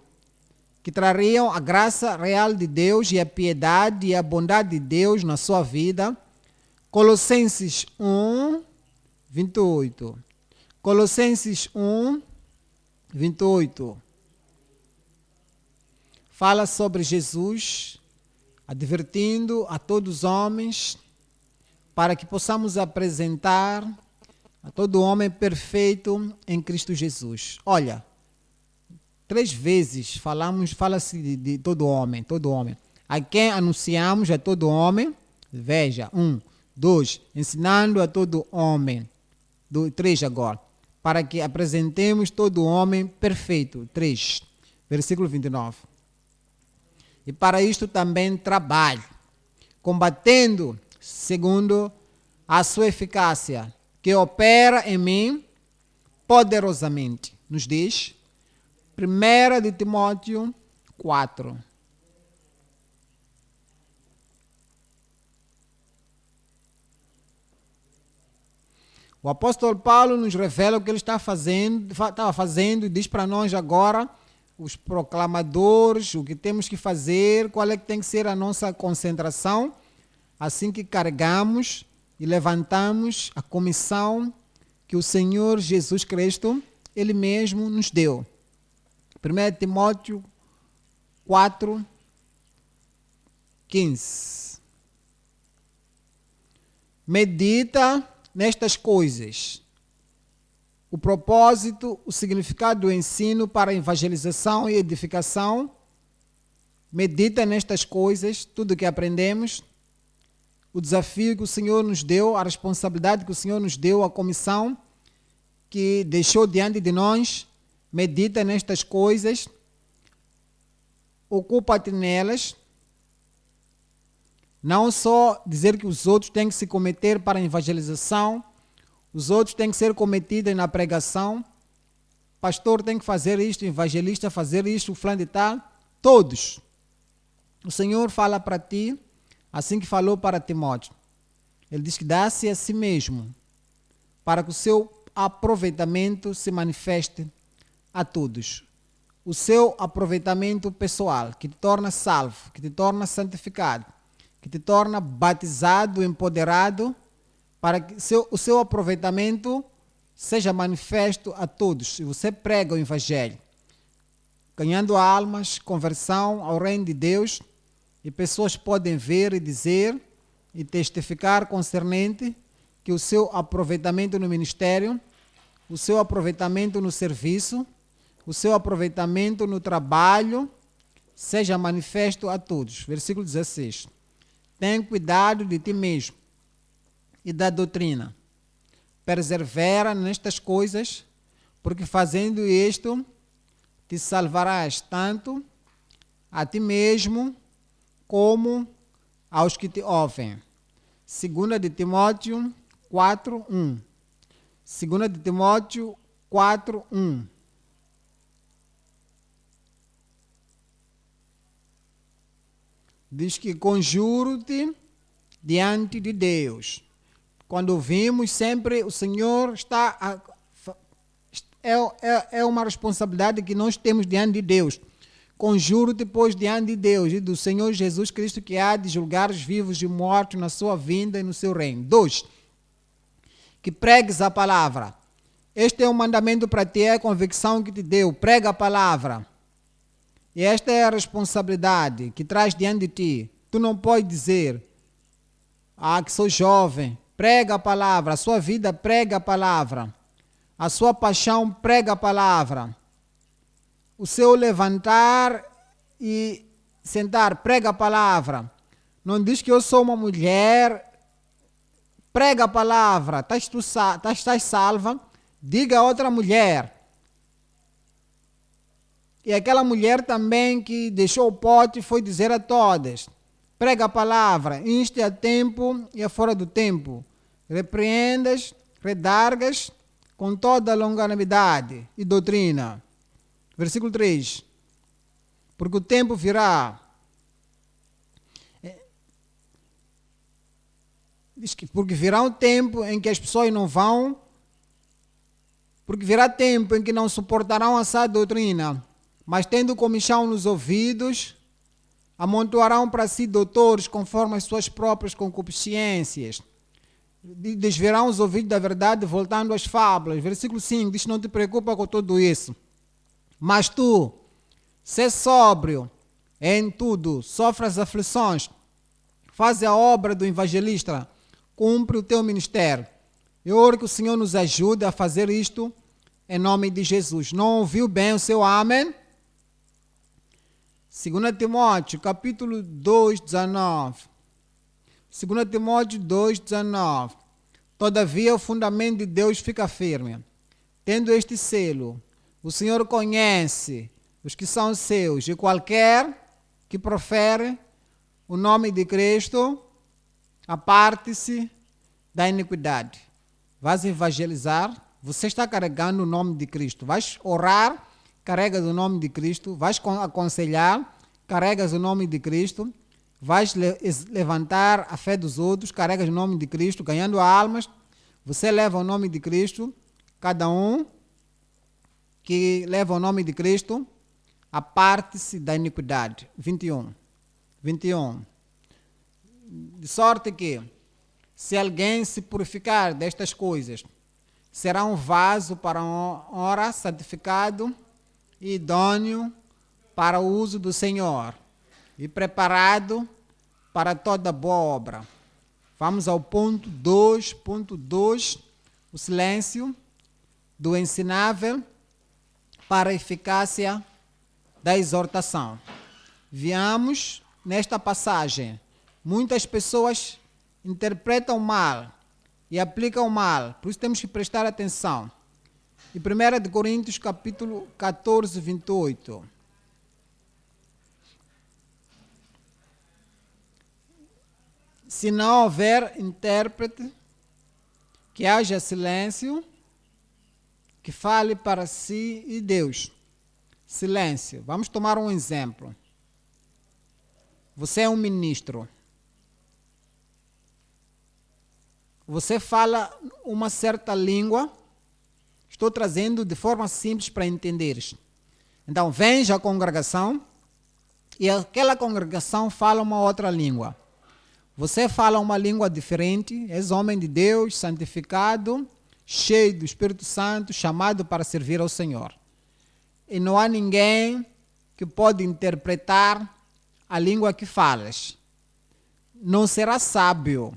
que trariam a graça real de Deus e a piedade e a bondade de Deus na sua vida. Colossenses 1, 28. Colossenses 1, 28. Fala sobre Jesus, advertindo a todos os homens, para que possamos apresentar a todo homem perfeito em Cristo Jesus. Olha, 3 vezes fala-se de todo homem, todo homem. A quem anunciamos a todo homem, veja, 1, 2, ensinando a todo homem, 3 agora, para que apresentemos todo homem perfeito, 3, versículo 29. E para isto também trabalho, combatendo segundo a sua eficácia, que opera em mim poderosamente, nos diz, 1 de Timóteo 4. O apóstolo Paulo nos revela o que ele estava fazendo e diz para nós agora, os proclamadores, o que temos que fazer, qual é que tem que ser a nossa concentração, assim que carregamos e levantamos a comissão que o Senhor Jesus Cristo, Ele mesmo nos deu. 1 Timóteo 4, 15. Medita nestas coisas. O propósito, o significado do ensino para evangelização e edificação. Medita nestas coisas, tudo que aprendemos. O desafio que o Senhor nos deu, a responsabilidade que o Senhor nos deu, a comissão que deixou diante de nós. Medita nestas coisas. Ocupa-te nelas. Não só dizer que os outros têm que se cometer para a evangelização, os outros têm que ser cometidos na pregação, pastor tem que fazer isto, evangelista fazer isto, fulano de tal, todos. O Senhor fala para ti, assim que falou para Timóteo. Ele diz que dá-se a si mesmo, para que o seu aproveitamento se manifeste a todos. O seu aproveitamento pessoal, que te torna salvo, que te torna santificado, que te torna batizado, empoderado, para que o seu aproveitamento seja manifesto a todos. E você prega o Evangelho, ganhando almas, conversão ao reino de Deus, e pessoas podem ver e dizer e testificar concernente que o seu aproveitamento no ministério, o seu aproveitamento no serviço, o seu aproveitamento no trabalho, seja manifesto a todos. Versículo 16. Tem cuidado de ti mesmo e da doutrina. Persevera nestas coisas, porque fazendo isto, te salvarás tanto a ti mesmo como aos que te ouvem. 2 de Timóteo 4, 1. 2 de Timóteo 4, 1. Diz que conjuro-te diante de Deus. Quando ouvimos, sempre o Senhor está... É uma responsabilidade que nós temos diante de Deus. Conjuro-te, pois, diante de Deus e do Senhor Jesus Cristo, que há de julgar os vivos e mortos na sua vinda e no seu reino. 2. Que pregues a palavra. Este é um mandamento para ti, é a convicção que te deu. Prega a palavra. E esta é a responsabilidade que traz diante de ti. Tu não podes dizer, que sou jovem. Prega a palavra. A sua vida, prega a palavra. A sua paixão, prega a palavra. O seu levantar e sentar, prega a palavra. Não diz que eu sou uma mulher. Prega a palavra. Estás salva. Diga a outra mulher. E aquela mulher também que deixou o pote foi dizer a todas. Prega a palavra, inste a tempo e a fora do tempo. Repreendas, redargas com toda a longanimidade e doutrina. Versículo 3. Porque o tempo virá. Diz que porque virá um tempo em que as pessoas não vão. Porque virá tempo em que não suportarão essa doutrina. Mas tendo comichão nos ouvidos, amontoarão para si doutores conforme as suas próprias concupiscências. Desviarão os ouvidos da verdade, voltando às fábulas. Versículo 5 diz: não te preocupa com tudo isso. Mas tu, sê sóbrio em tudo, sofre as aflições, faz a obra do evangelista, cumpre o teu ministério. Eu oro que o Senhor nos ajude a fazer isto em nome de Jesus. Não ouviu bem o seu amém? 2 Timóteo, capítulo 2, 19. 2 Timóteo 2, 19. Todavia o fundamento de Deus fica firme. Tendo este selo, o Senhor conhece os que são seus, e qualquer que profere o nome de Cristo, aparte-se da iniquidade. Vais evangelizar, você está carregando o nome de Cristo. Vais orar carregas o nome de Cristo. Vais aconselhar, carregas o nome de Cristo. Vais levantar a fé dos outros, carregas o nome de Cristo, ganhando almas. Você leva o nome de Cristo. Cada um que leva o nome de Cristo aparte-se da iniquidade. 21. De sorte que, se alguém se purificar destas coisas, será um vaso para honra, santificado e idôneo para o uso do Senhor e preparado para toda boa obra. Vamos ao ponto 2.2, o silêncio do ensinável para a eficácia da exortação. Viamos nesta passagem, muitas pessoas interpretam mal e aplicam mal, por isso temos que prestar atenção. Em 1 Coríntios capítulo 14, 28. Se não houver intérprete, que haja silêncio, que fale para si e Deus. Silêncio. Vamos tomar um exemplo. Você é um ministro. Você fala uma certa língua. Estou trazendo de forma simples para entenderes. Então, vens à congregação e aquela congregação fala uma outra língua. Você fala uma língua diferente, és homem de Deus, santificado, cheio do Espírito Santo, chamado para servir ao Senhor. E não há ninguém que pode interpretar a língua que falas. Não será sábio.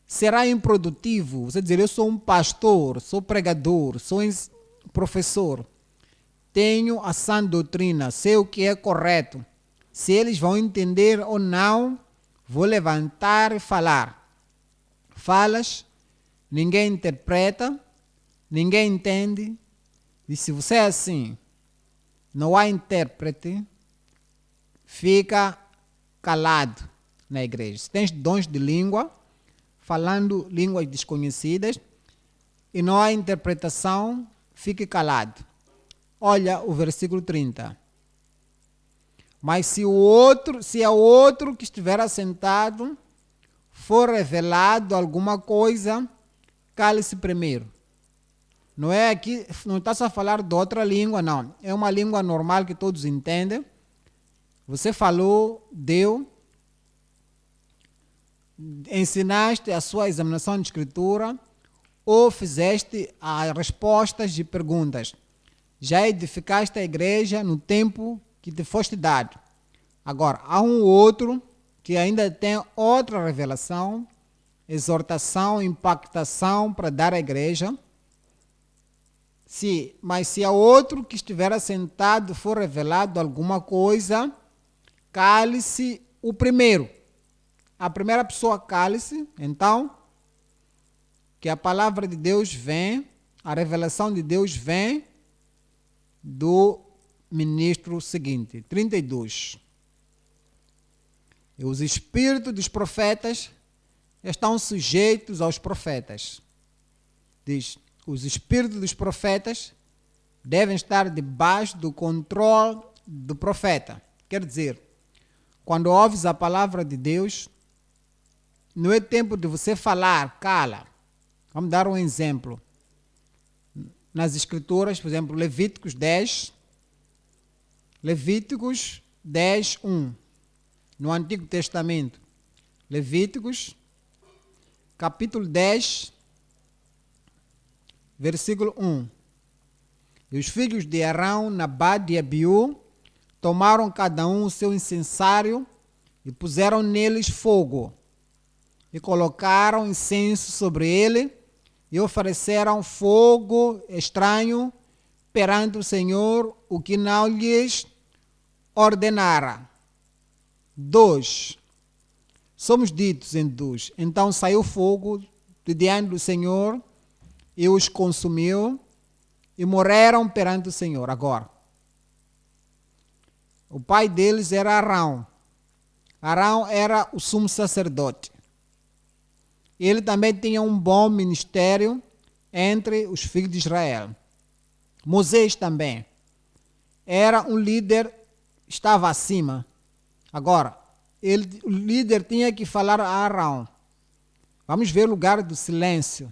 Será improdutivo. Você dizer, eu sou um pastor, sou pregador, sou professor. Tenho a sã doutrina, sei o que é correto. Se eles vão entender ou não, vou levantar e falar. Falas, ninguém interpreta, ninguém entende. E se você é assim, não há intérprete, fica calado na igreja. Se tens dons de língua, falando línguas desconhecidas, e não há interpretação, fique calado. Olha o versículo 30. Mas se a outro que estiver assentado for revelado alguma coisa, cale-se primeiro. Não é aqui, não está a falar de outra língua, não. É uma língua normal que todos entendem. Você falou, deu, ensinaste a sua examinação de escritura ou fizeste as respostas de perguntas. Já edificaste a igreja no tempo que te foste dado. Agora, há um outro que ainda tem outra revelação, exortação, impactação para dar à igreja. Mas se há outro que estiver assentado for revelado alguma coisa, cale-se o primeiro. A primeira pessoa cale-se, então, que a palavra de Deus vem, a revelação de Deus vem do ministro seguinte, 32. E os espíritos dos profetas estão sujeitos aos profetas. Diz, os espíritos dos profetas devem estar debaixo do controle do profeta. Quer dizer, quando ouves a palavra de Deus, não é tempo de você falar, cala. Vamos dar um exemplo. Nas escrituras, por exemplo, Levíticos 10, 1. No Antigo Testamento. Levíticos, capítulo 10, versículo 1. E os filhos de Arão, Nadab e Abiú, tomaram cada um o seu incensário e puseram neles fogo. E colocaram incenso sobre ele e ofereceram fogo estranho perante o Senhor, o que não lhes ordenara. 2. Somos ditos em 2. Então saiu fogo de diante do Senhor e os consumiu e morreram perante o Senhor. Agora, o pai deles era Arão. Arão era o sumo sacerdote. Ele também tinha um bom ministério entre os filhos de Israel. Moisés também. era um líder, estava acima. Agora, o líder tinha que falar a Arão. Vamos ver o lugar do silêncio.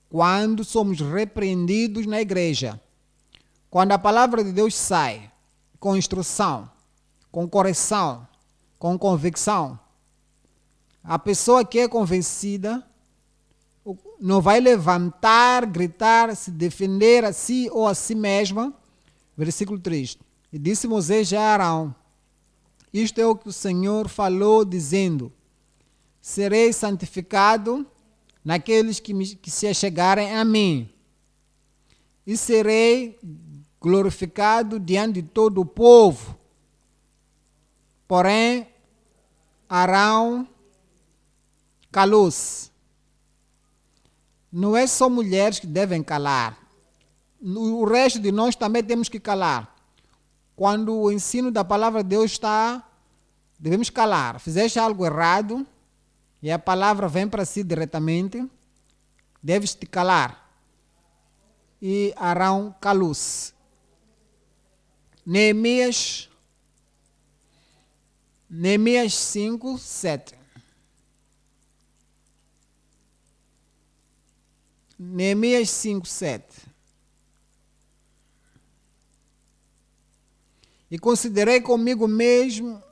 Quando somos repreendidos na igreja, quando a palavra de Deus sai com instrução, com correção, com convicção, a pessoa que é convencida não vai levantar, gritar, se defender a si ou a si mesma. Versículo 3. E disse Moisés a Arão: isto é o que o Senhor falou, dizendo: serei santificado naqueles que se achegarem a mim, e serei glorificado diante de todo o povo. Porém, Arão calou-se. Não é só mulheres que devem calar. O resto de nós também temos que calar. Quando o ensino da palavra de Deus está, devemos calar. Fizeste algo errado e a palavra vem para si diretamente, deves te calar. E Arão calou-se. Neemias 5, 7. Neemias 5, 7. E considerei comigo mesmo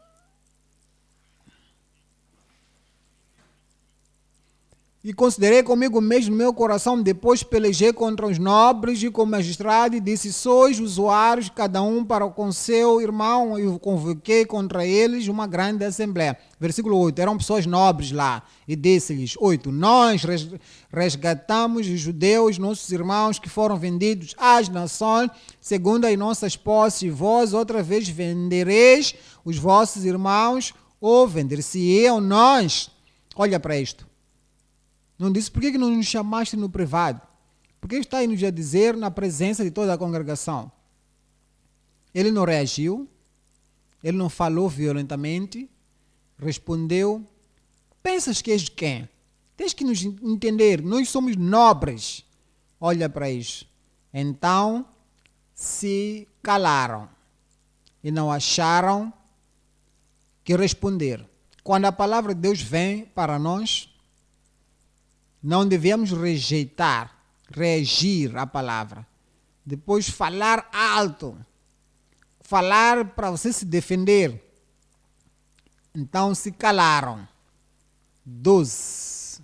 no meu coração, depois pelejei contra os nobres e com o magistrado e disse: sois usuários, cada um para com seu irmão, e convoquei contra eles uma grande assembleia. Versículo 8, eram pessoas nobres lá, e disse-lhes, 8, nós resgatamos os judeus, nossos irmãos, que foram vendidos às nações, segundo as nossas posses, e vós outra vez vendereis os vossos irmãos, ou vender-se-iam nós. Olha para isto. Não disse, por que não nos chamaste no privado? Por que está aí nos a dizer na presença de toda a congregação? Ele não reagiu, ele não falou violentamente, respondeu: pensas que és de quem? Tens que nos entender, nós somos nobres. Olha para isso. Então se calaram e não acharam que responder. Quando a palavra de Deus vem para nós, não devemos rejeitar, reagir à palavra. Depois falar alto, falar para você se defender. Então se calaram. 12.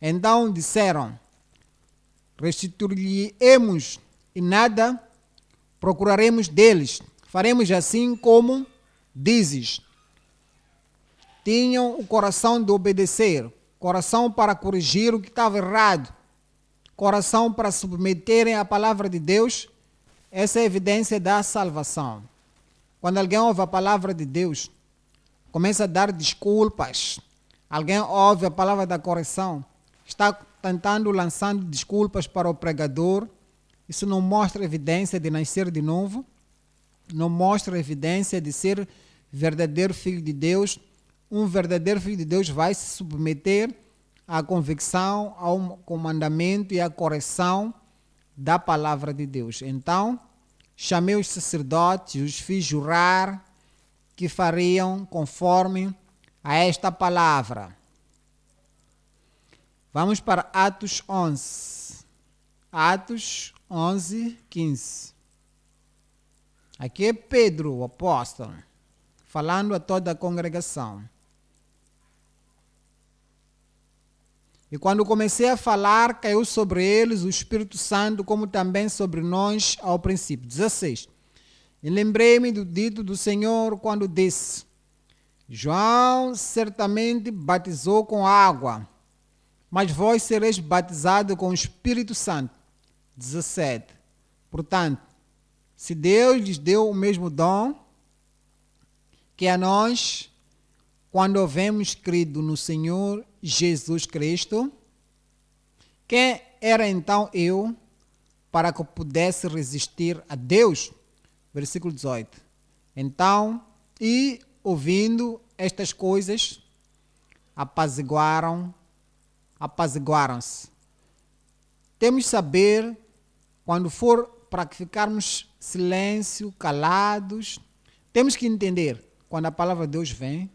Então disseram: restituir-lhe-emos e nada procuraremos deles. Faremos assim como dizes. Tinham o coração de obedecer, coração para corrigir o que estava errado, coração para submeterem à palavra de Deus. Essa é a evidência da salvação. Quando alguém ouve a palavra de Deus, começa a dar desculpas. Alguém ouve a palavra da correção, está tentando, lançando desculpas para o pregador. Isso não mostra evidência de nascer de novo, não mostra evidência de ser verdadeiro filho de Deus. Um verdadeiro filho de Deus vai se submeter à convicção, ao comandamento e à correção da palavra de Deus. Então, chamei os sacerdotes, os fiz jurar que fariam conforme a esta palavra. Vamos para Atos 11. Atos 11, 15. Aqui é Pedro, o apóstolo, falando a toda a congregação. E quando comecei a falar, caiu sobre eles o Espírito Santo, como também sobre nós ao princípio. 16. E lembrei-me do dito do Senhor quando disse: João certamente batizou com água, mas vós sereis batizados com o Espírito Santo. 17. Portanto, se Deus lhes deu o mesmo dom que a nós, quando havemos crido no Senhor Jesus Cristo, quem era então eu para que eu pudesse resistir a Deus? Versículo 18. Então, e ouvindo estas coisas, apaziguaram-se. Temos de saber, quando for para ficarmos silêncio, calados. Temos que entender, quando a palavra de Deus vem,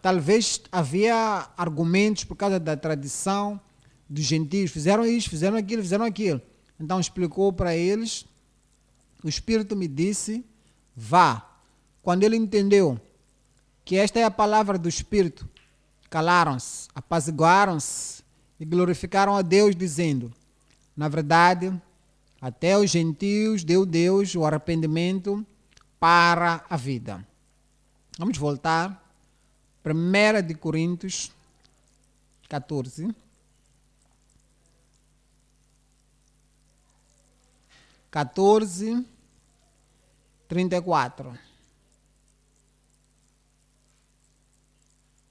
talvez havia argumentos por causa da tradição dos gentios, fizeram isso, fizeram aquilo. Então explicou para eles, o Espírito me disse, vá. Quando ele entendeu que esta é a palavra do Espírito, calaram-se, apaziguaram-se e glorificaram a Deus, dizendo, na verdade, até os gentios deu Deus o arrependimento para a vida. Vamos voltar. 1 de Coríntios 14. 14, 34.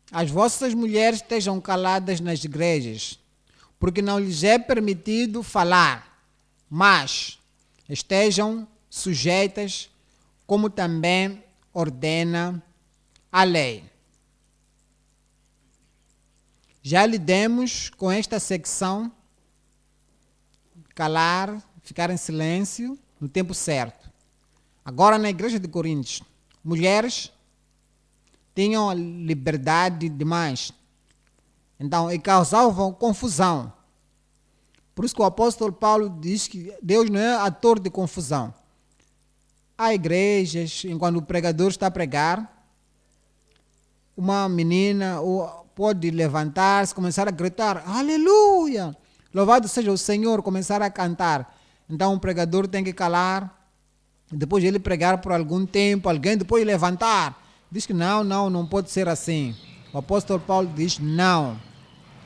As vossas mulheres estejam caladas nas igrejas, porque não lhes é permitido falar, mas estejam sujeitas, como também ordena a lei. Já lidemos com esta secção, calar, ficar em silêncio no tempo certo. Agora na igreja de Coríntios, mulheres tinham liberdade demais, então, e causavam confusão. Por isso que o apóstolo Paulo diz que Deus não é ator de confusão. Há igrejas, enquanto o pregador está a pregar, uma menina pode levantar-se, começar a gritar, aleluia, louvado seja o Senhor, começar a cantar. Então o pregador tem que calar, depois ele pregar por algum tempo, alguém depois levantar. Diz que não pode ser assim. O apóstolo Paulo diz, não,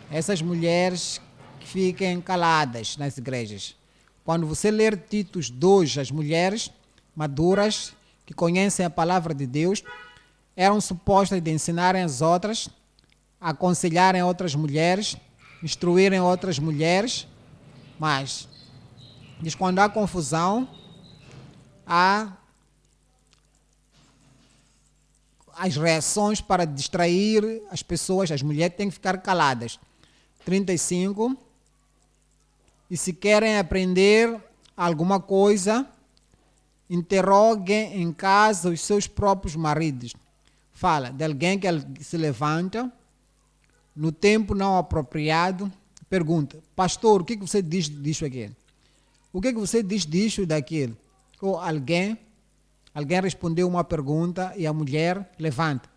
essas mulheres fiquem caladas nas igrejas. Quando você ler Titos 2, as mulheres maduras que conhecem a palavra de Deus, eram supostas de ensinarem as outras, aconselharem outras mulheres, instruírem outras mulheres, mas diz quando há confusão, há as reações para distrair as pessoas, as mulheres têm que ficar caladas. 35. E se querem aprender alguma coisa, interroguem em casa os seus próprios maridos. Fala de alguém que se levanta no tempo não apropriado, pergunta, pastor, o que você diz disso aqui? O que você diz disso e daquilo? Ou alguém respondeu uma pergunta e a mulher levanta.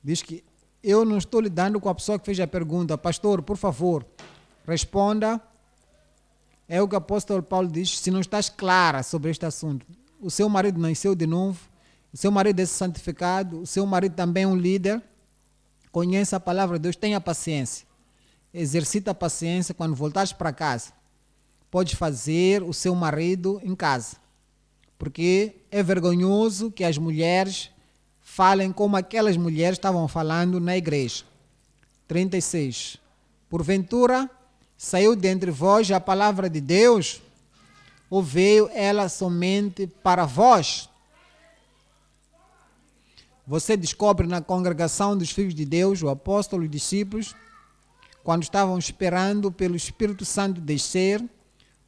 Diz que eu não estou lidando com a pessoa que fez a pergunta. Pastor, por favor, responda. É o que o apóstolo Paulo diz, se não estás clara sobre este assunto. O seu marido nasceu de novo, o seu marido é santificado, o seu marido também é um líder, conhece a palavra de Deus, tenha paciência. Exercita a paciência quando voltares para casa. Podes fazer o seu marido em casa. Porque é vergonhoso que as mulheres falem como aquelas mulheres estavam falando na igreja. 36. Porventura, saiu dentre vós a palavra de Deus, ou veio ela somente para vós? Você descobre na congregação dos filhos de Deus, o apóstolo e os discípulos, quando estavam esperando pelo Espírito Santo descer,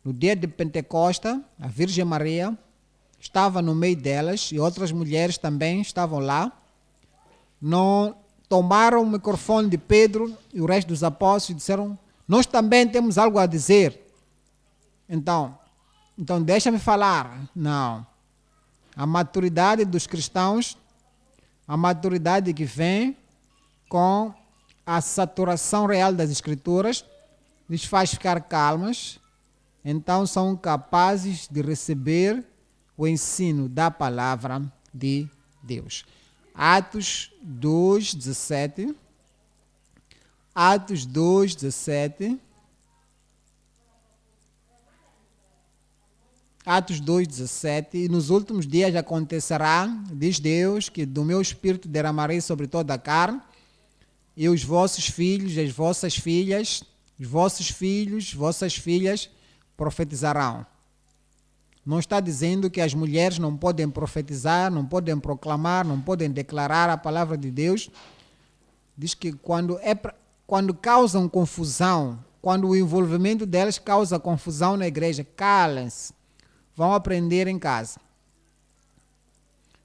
no dia de Pentecostes, a Virgem Maria estava no meio delas e outras mulheres também estavam lá. Não tomaram o microfone de Pedro e o resto dos apóstolos e disseram, nós também temos algo a dizer. Então deixa-me falar. Não. A maturidade dos cristãos, a maturidade que vem com a saturação real das Escrituras, lhes faz ficar calmas, então são capazes de receber o ensino da palavra de Deus. Atos 2:17. Atos 2:17. Atos 2:17. E nos últimos dias acontecerá, diz Deus, que do meu espírito derramarei sobre toda a carne, e os vossos filhos, as vossas filhas, os vossos filhos, vossas filhas profetizarão. Não está dizendo que as mulheres não podem profetizar, não podem proclamar, não podem declarar a palavra de Deus. Diz que quando causam confusão, quando o envolvimento delas causa confusão na igreja, calem-se, vão aprender em casa.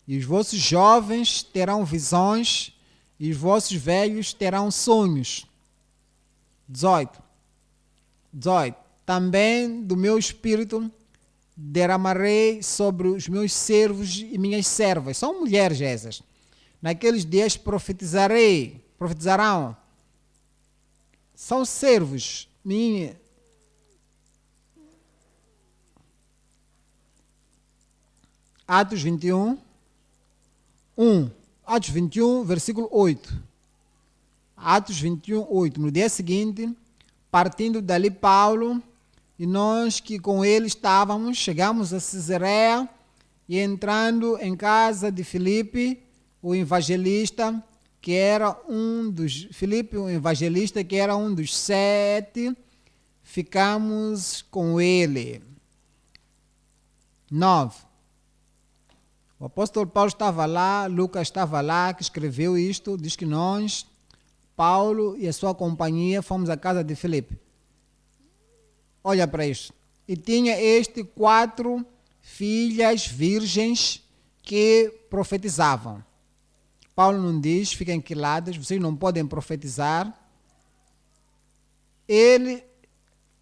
E os vossos jovens terão visões, e os vossos velhos terão sonhos. 18. Também do meu espírito derramarei sobre os meus servos e minhas servas. São mulheres essas. Naqueles dias profetizarão. São servos. Atos 21, 1. Atos 21, versículo 8. Atos 21, 8. No dia seguinte, partindo dali Paulo e nós que com ele estávamos, chegamos a Cesareia e entrando em casa de Filipe, o evangelista, que era um dos 7, ficamos com ele. 9. O apóstolo Paulo estava lá, Lucas estava lá, que escreveu isto, diz que nós, Paulo e a sua companhia, fomos à casa de Filipe. Olha para isso. E tinha 4 filhas virgens que profetizavam. Paulo não diz, fiquem quiladas, vocês não podem profetizar. Ele,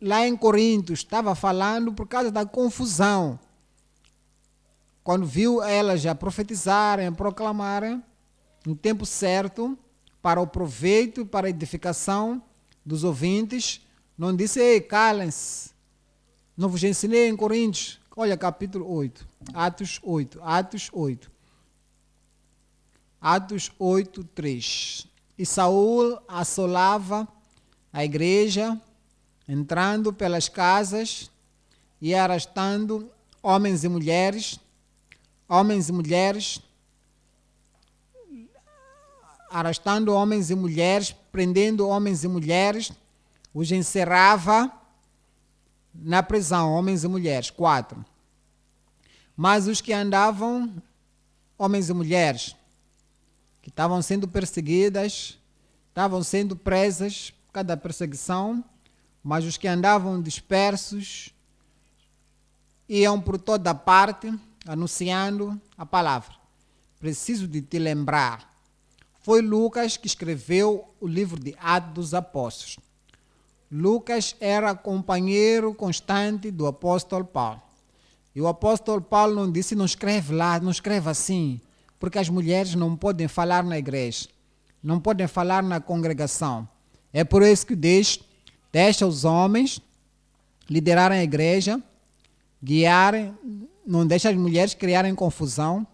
lá em Corinto, estava falando por causa da confusão. Quando viu elas já profetizarem, proclamarem, no tempo certo, para o proveito e para a edificação dos ouvintes, não disse, ei, calem-se, não vos ensinei em Coríntios. Olha capítulo 8, Atos 8, Atos 8, 3. E Saul assolava a igreja, entrando pelas casas e arrastando homens e mulheres, prendendo homens e mulheres, os encerrava na prisão, homens e mulheres. 4. Mas os que andavam, homens e mulheres, que estavam sendo perseguidas, estavam sendo presas por causa da perseguição, mas os que andavam dispersos, iam por toda parte, anunciando a palavra. Preciso de te lembrar, foi Lucas que escreveu o livro de Atos dos Apóstolos. Lucas era companheiro constante do apóstolo Paulo. E o apóstolo Paulo não disse, não escreve lá, não escreve assim, porque as mulheres não podem falar na igreja, não podem falar na congregação. É por isso que deixa os homens liderarem a igreja, guiarem, não deixa as mulheres criarem confusão,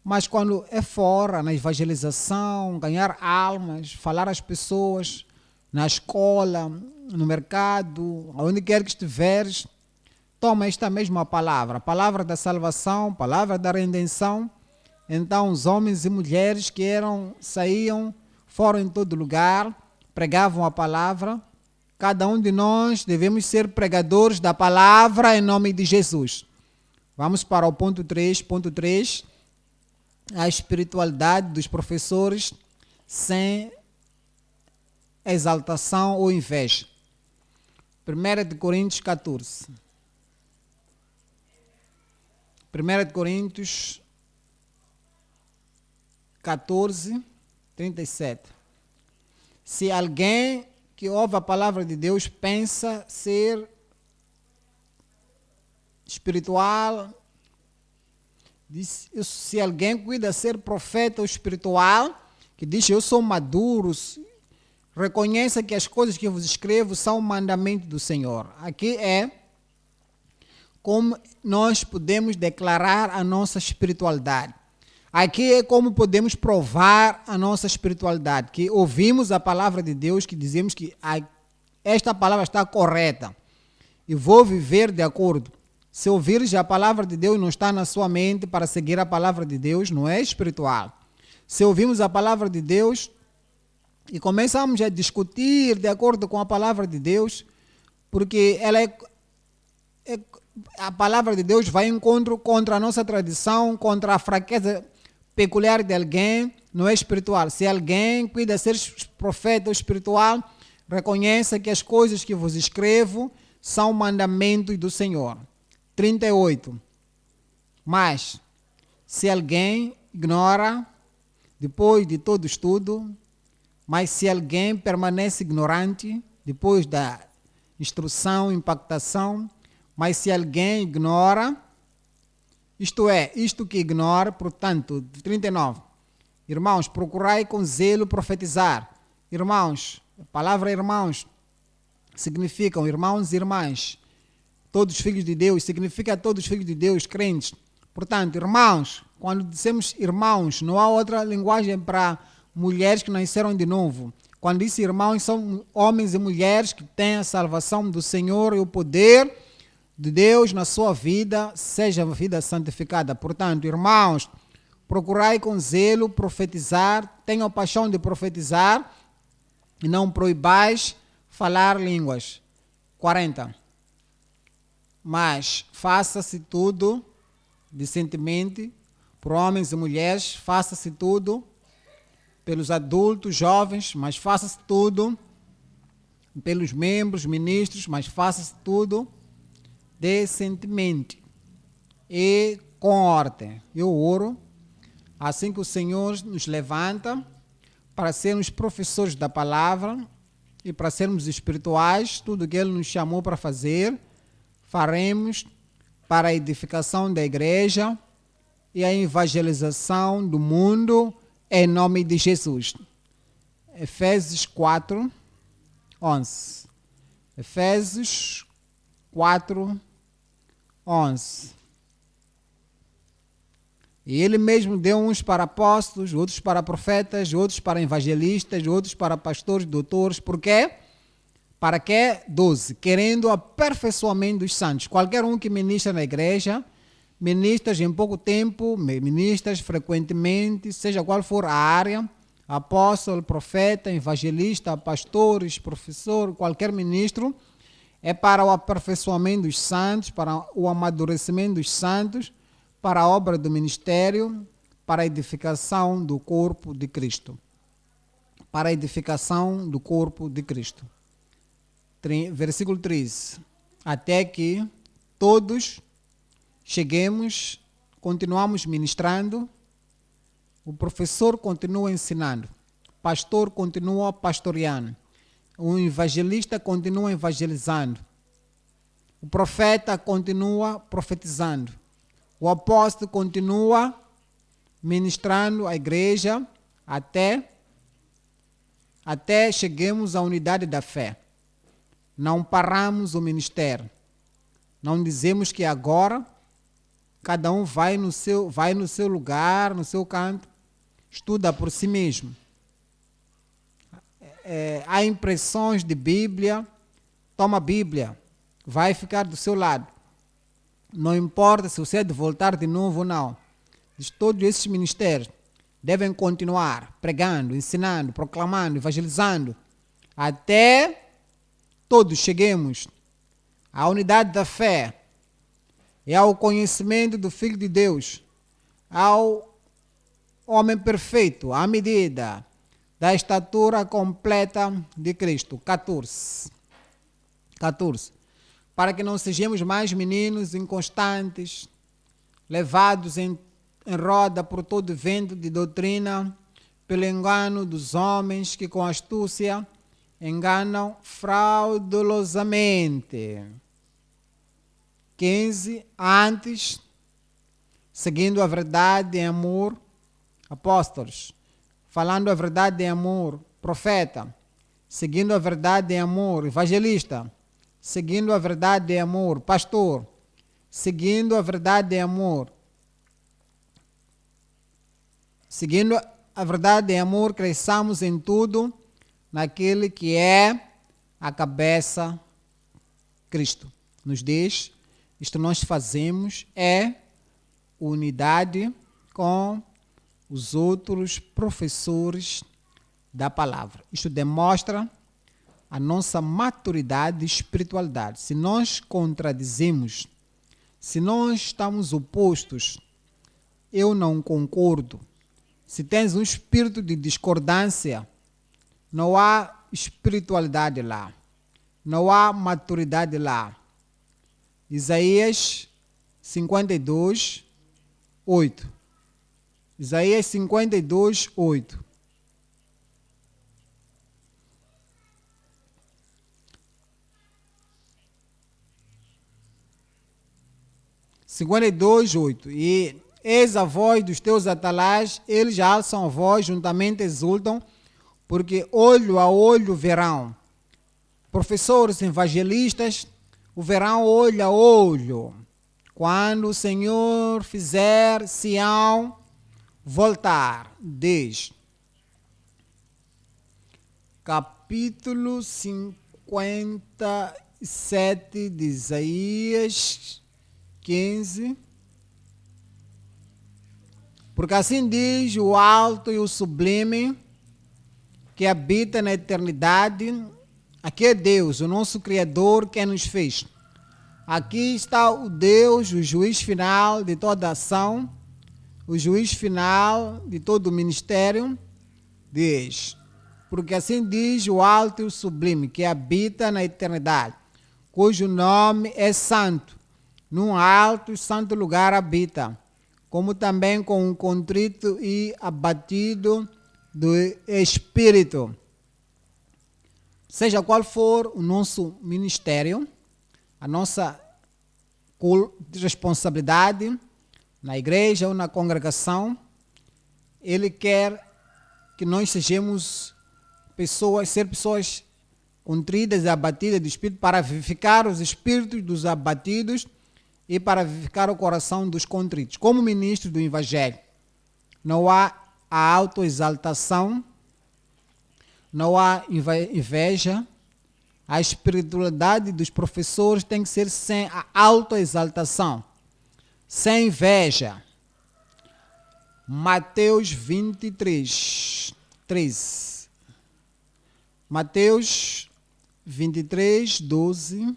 mas quando é fora, na evangelização, ganhar almas, falar às pessoas, na escola, no mercado, onde quer que estiveres, toma esta mesma palavra, a palavra da salvação, a palavra da redenção. Então os homens e mulheres que saíam, foram em todo lugar, pregavam a palavra. Cada um de nós devemos ser pregadores da palavra em nome de Jesus. Vamos para o ponto 3. Ponto 3. A espiritualidade dos professores sem exaltação ou inveja. 1 Coríntios 14. 1 Coríntios 14, 37. Se alguém que ouve a palavra de Deus pensa ser espiritual, se alguém cuida ser profeta ou espiritual, que diz eu sou maduro, reconheça que as coisas que eu vos escrevo são o mandamento do Senhor. Aqui é como nós podemos declarar a nossa espiritualidade. Aqui é como podemos provar a nossa espiritualidade, que ouvimos a palavra de Deus, que dizemos que esta palavra está correta e vou viver de acordo. Se ouvires a palavra de Deus não está na sua mente para seguir a palavra de Deus, não é espiritual. Se ouvimos a palavra de Deus e começamos a discutir de acordo com a palavra de Deus, porque ela a palavra de Deus vai em encontro contra a nossa tradição, contra a fraqueza peculiar de alguém, não é espiritual. Se alguém cuida ser profeta ou espiritual, reconheça que as coisas que vos escrevo são mandamentos do Senhor. 38. Mas, se alguém ignora, depois de todo estudo, mas se alguém permanece ignorante, depois da instrução, impactação, mas se alguém ignora, isto é, isto que ignora, portanto, 39. Irmãos, procurai com zelo profetizar. Irmãos, a palavra irmãos significam irmãos e irmãs. Todos filhos de Deus, significa todos filhos de Deus, crentes. Portanto, irmãos, quando dizemos irmãos, não há outra linguagem para mulheres que nasceram de novo. Quando diz irmãos, são homens e mulheres que têm a salvação do Senhor e o poder de Deus na sua vida, seja a vida santificada. Portanto, irmãos, procurai com zelo profetizar, tenham paixão de profetizar e não proibais falar línguas. 40. Mas faça-se tudo decentemente, por homens e mulheres, faça-se tudo pelos adultos, jovens, mas faça-se tudo pelos membros, ministros, mas faça-se tudo decentemente e com ordem. Eu oro assim que o Senhor nos levanta para sermos professores da palavra e para sermos espirituais, tudo que Ele nos chamou para fazer, faremos para a edificação da igreja e a evangelização do mundo em nome de Jesus. Efésios 4, 11. Efésios 4, 11. E ele mesmo deu uns para apóstolos, outros para profetas, outros para evangelistas, outros para pastores, doutores. Por quê? Para quê? 12. Querendo o aperfeiçoamento dos santos. Qualquer um que ministra na igreja, ministras em pouco tempo, ministras frequentemente, seja qual for a área, apóstolo, profeta, evangelista, pastores, professor, qualquer ministro, é para o aperfeiçoamento dos santos, para o amadurecimento dos santos, para a obra do ministério, para a edificação do corpo de Cristo. Para a edificação do corpo de Cristo. Versículo 13. Até que todos cheguemos, continuamos ministrando, o professor continua ensinando, o pastor continua pastoreando, o evangelista continua evangelizando, o profeta continua profetizando, o apóstolo continua ministrando a igreja até cheguemos à unidade da fé. Não paramos o ministério. Não dizemos que agora cada um vai no seu lugar, no seu canto, estuda por si mesmo. Há impressões de Bíblia, toma a Bíblia, vai ficar do seu lado. Não importa se você é de voltar de novo ou não. Todos esses ministérios devem continuar pregando, ensinando, proclamando, evangelizando, até todos cheguemos à unidade da fé e ao conhecimento do Filho de Deus, ao homem perfeito, à medida da estatura completa de Cristo. 14. Para que não sejamos mais meninos inconstantes, levados em roda por todo vento de doutrina, pelo engano dos homens que com astúcia enganam fraudulosamente. 15. Antes, seguindo a verdade em amor, apóstolos, falando a verdade em amor, profeta, seguindo a verdade em amor, evangelista, seguindo a verdade em amor, pastor, seguindo a verdade em amor, seguindo a verdade em amor, cresçamos em tudo naquele que é a cabeça, Cristo. Nos diz, isto nós fazemos é unidade com os outros professores da palavra. Isto demonstra a nossa maturidade e espiritualidade. Se nós contradizemos, se nós estamos opostos, eu não concordo, se tens um espírito de discordância, não há espiritualidade lá. Não há maturidade lá. Isaías 52, 8. Isaías 52, 8. E eis a voz dos teus atalais, eles alçam a voz, juntamente exultam, porque olho a olho verão. Professores evangelistas o verão olho a olho. Quando o Senhor fizer Sião voltar. Diz. Capítulo 57 de Isaías 15. Porque assim diz o alto e o sublime, que habita na eternidade. Aqui é Deus, o nosso Criador, quem nos fez. Aqui está o Deus, o juiz final de toda ação, o juiz final de todo o ministério. Diz, porque assim diz o alto e o sublime, que habita na eternidade, cujo nome é santo, num alto e santo lugar habita, como também com um contrito e abatido do espírito. Seja qual for o nosso ministério, a nossa responsabilidade na igreja ou na congregação, Ele quer que nós sejamos pessoas contritas e abatidas de espírito, para vivificar os espíritos dos abatidos e para vivificar o coração dos contritos. Como ministro do Evangelho, não há a autoexaltação, não há inveja. A espiritualidade dos professores tem que ser sem a autoexaltação, sem inveja. Mateus 23, 13. Mateus 23, 12.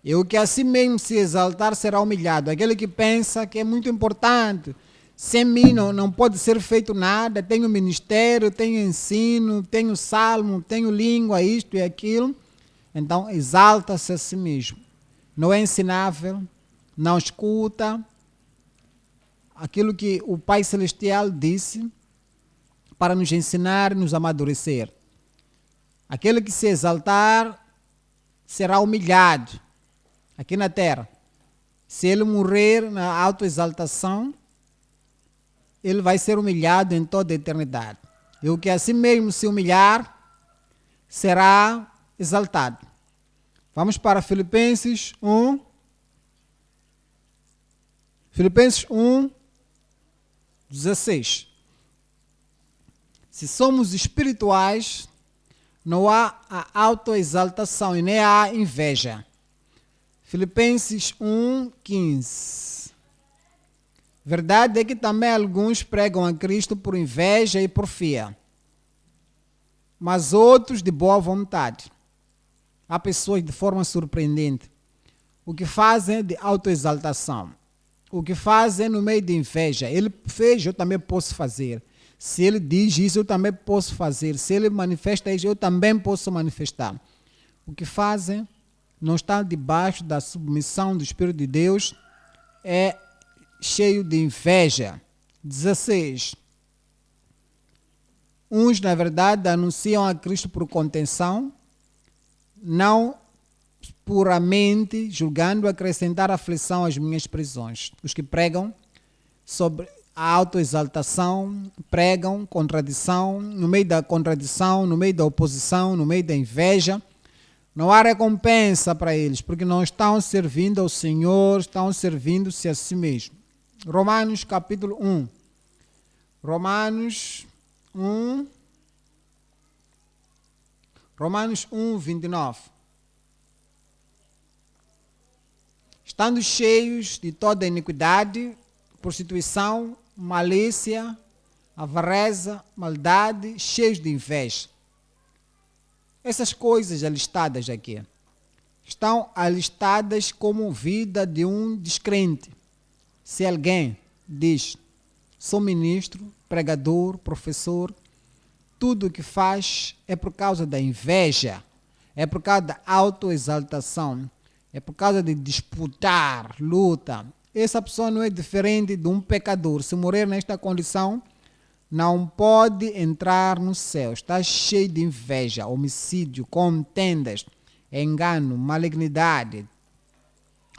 E o que assim mesmo se exaltar será humilhado. Aquele que pensa que é muito importante, sem mim não pode ser feito nada, tenho ministério, tenho ensino, tenho salmo, tenho língua, isto e aquilo. Então exalta-se a si mesmo. Não é ensinável, não escuta aquilo que o Pai Celestial disse para nos ensinar e nos amadurecer. Aquele que se exaltar será humilhado aqui na terra. Se ele morrer na autoexaltação, ele vai ser humilhado em toda a eternidade. E o que assim mesmo se humilhar, será exaltado. Vamos para Filipenses 1. Filipenses 1, 16. Se somos espirituais, não há a autoexaltação e nem há inveja. Filipenses 1, 15. Verdade é que também alguns pregam a Cristo por inveja e porfia, mas outros de boa vontade. Há pessoas de forma surpreendente. O que fazem de autoexaltação, o que fazem no meio de inveja. Ele fez, eu também posso fazer. Se ele diz isso, eu também posso fazer. Se ele manifesta isso, eu também posso manifestar. O que fazem não está debaixo da submissão do Espírito de Deus, é cheio de inveja. 16. Uns, na verdade, anunciam a Cristo por contenção, não puramente, julgando acrescentar aflição às minhas prisões. Os que pregam sobre a autoexaltação, pregam contradição, no meio da contradição, no meio da oposição, no meio da inveja, não há recompensa para eles, porque não estão servindo ao Senhor, estão servindo-se a si mesmos. Romanos capítulo 1. Romanos 1, 29. Estando cheios de toda iniquidade, prostituição, malícia, avareza, maldade, cheios de inveja. Essas coisas alistadas aqui estão alistadas como vida de um descrente. Se alguém diz: sou ministro, pregador, professor. Tudo o que faz é por causa da inveja, é por causa da autoexaltação, é por causa de disputar, luta. Essa pessoa não é diferente de um pecador. Se morrer nesta condição, não pode entrar no céu. Está cheio de inveja, homicídio, contendas, engano, malignidade.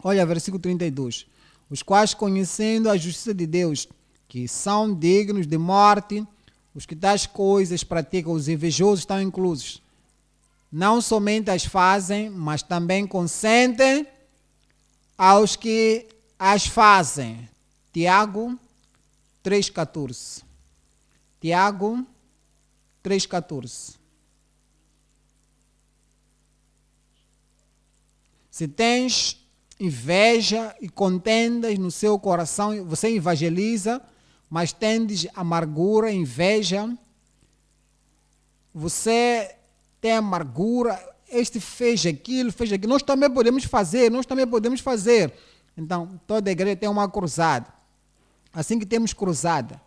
Olha, versículo 32. Os quais, conhecendo a justiça de Deus, que são dignos de morte, os que tais coisas praticam, os invejosos estão inclusos. Não somente as fazem, mas também consentem aos que as fazem. Tiago 3,14. Tiago 3,14. Se tens inveja e contendas no seu coração, você evangeliza, mas tendes amargura, inveja, você tem amargura, este fez aquilo, nós também podemos fazer. Então, toda a igreja tem uma cruzada. Assim que temos cruzada,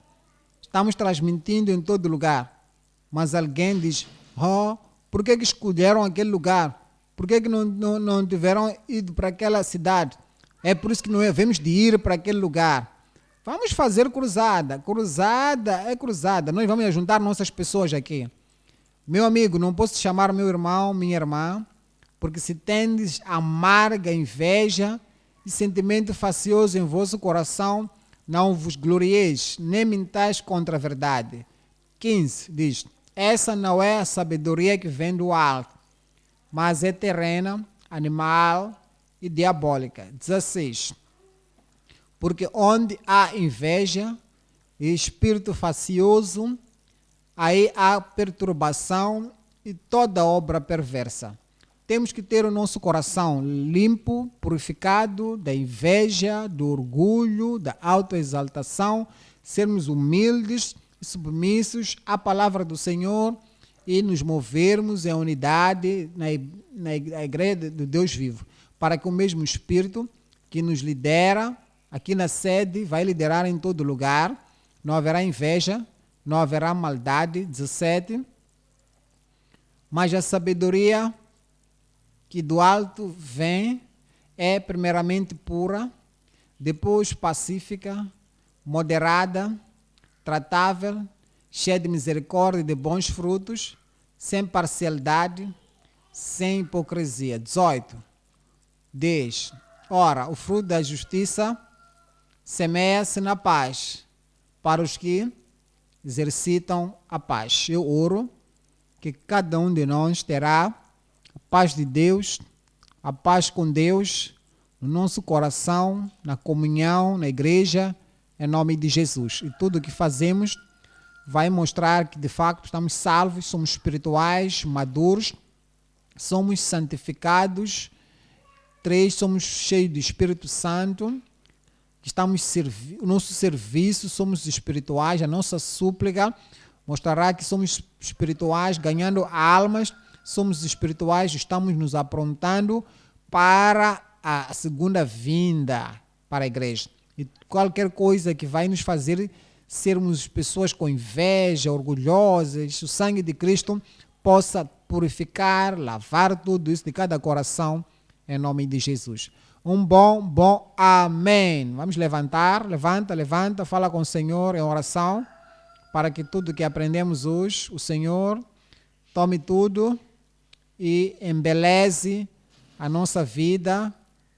estamos transmitindo em todo lugar, mas alguém diz: por que escolheram aquele lugar? Por que não tiveram ido para aquela cidade? É por isso que não devemos de ir para aquele lugar. Vamos fazer cruzada. Cruzada é cruzada. Nós vamos juntar nossas pessoas aqui. Meu amigo, não posso te chamar meu irmão, minha irmã, porque se tendes amarga inveja e sentimento facioso em vosso coração, não vos glorieis, nem mintais contra a verdade. 15 diz: essa não é a sabedoria que vem do alto, mas é terrena, animal e diabólica. 16. Porque onde há inveja e espírito facioso, aí há perturbação e toda obra perversa. Temos que ter o nosso coração limpo, purificado da inveja, do orgulho, da autoexaltação, sermos humildes e submissos à palavra do Senhor e nos movermos em unidade na igreja do Deus vivo, para que o mesmo Espírito que nos lidera aqui na sede vai liderar em todo lugar. Não haverá inveja, não haverá maldade. 17. Mas a sabedoria que do alto vem é primeiramente pura, depois pacífica, moderada, tratável, cheia de misericórdia e de bons frutos, sem parcialidade, sem hipocrisia. 18. Diz: ora, o fruto da justiça semeia-se na paz para os que exercitam a paz. Eu oro que cada um de nós terá a paz de Deus, a paz com Deus, no nosso coração, na comunhão, na igreja, em nome de Jesus. E tudo o que fazemos vai mostrar que de facto estamos salvos, somos espirituais, maduros, somos santificados. 3, somos cheios do Espírito Santo, estamos o nosso serviço, somos espirituais, a nossa súplica mostrará que somos espirituais, ganhando almas, somos espirituais, estamos nos aprontando para a segunda vinda para a igreja. E qualquer coisa que vai nos fazer sermos pessoas com inveja, orgulhosas, o sangue de Cristo possa purificar, lavar tudo isso de cada coração, em nome de Jesus. Um bom amém. Vamos levantar, levanta, fala com o Senhor em oração, para que tudo que aprendemos hoje, o Senhor tome tudo e embeleze a nossa vida,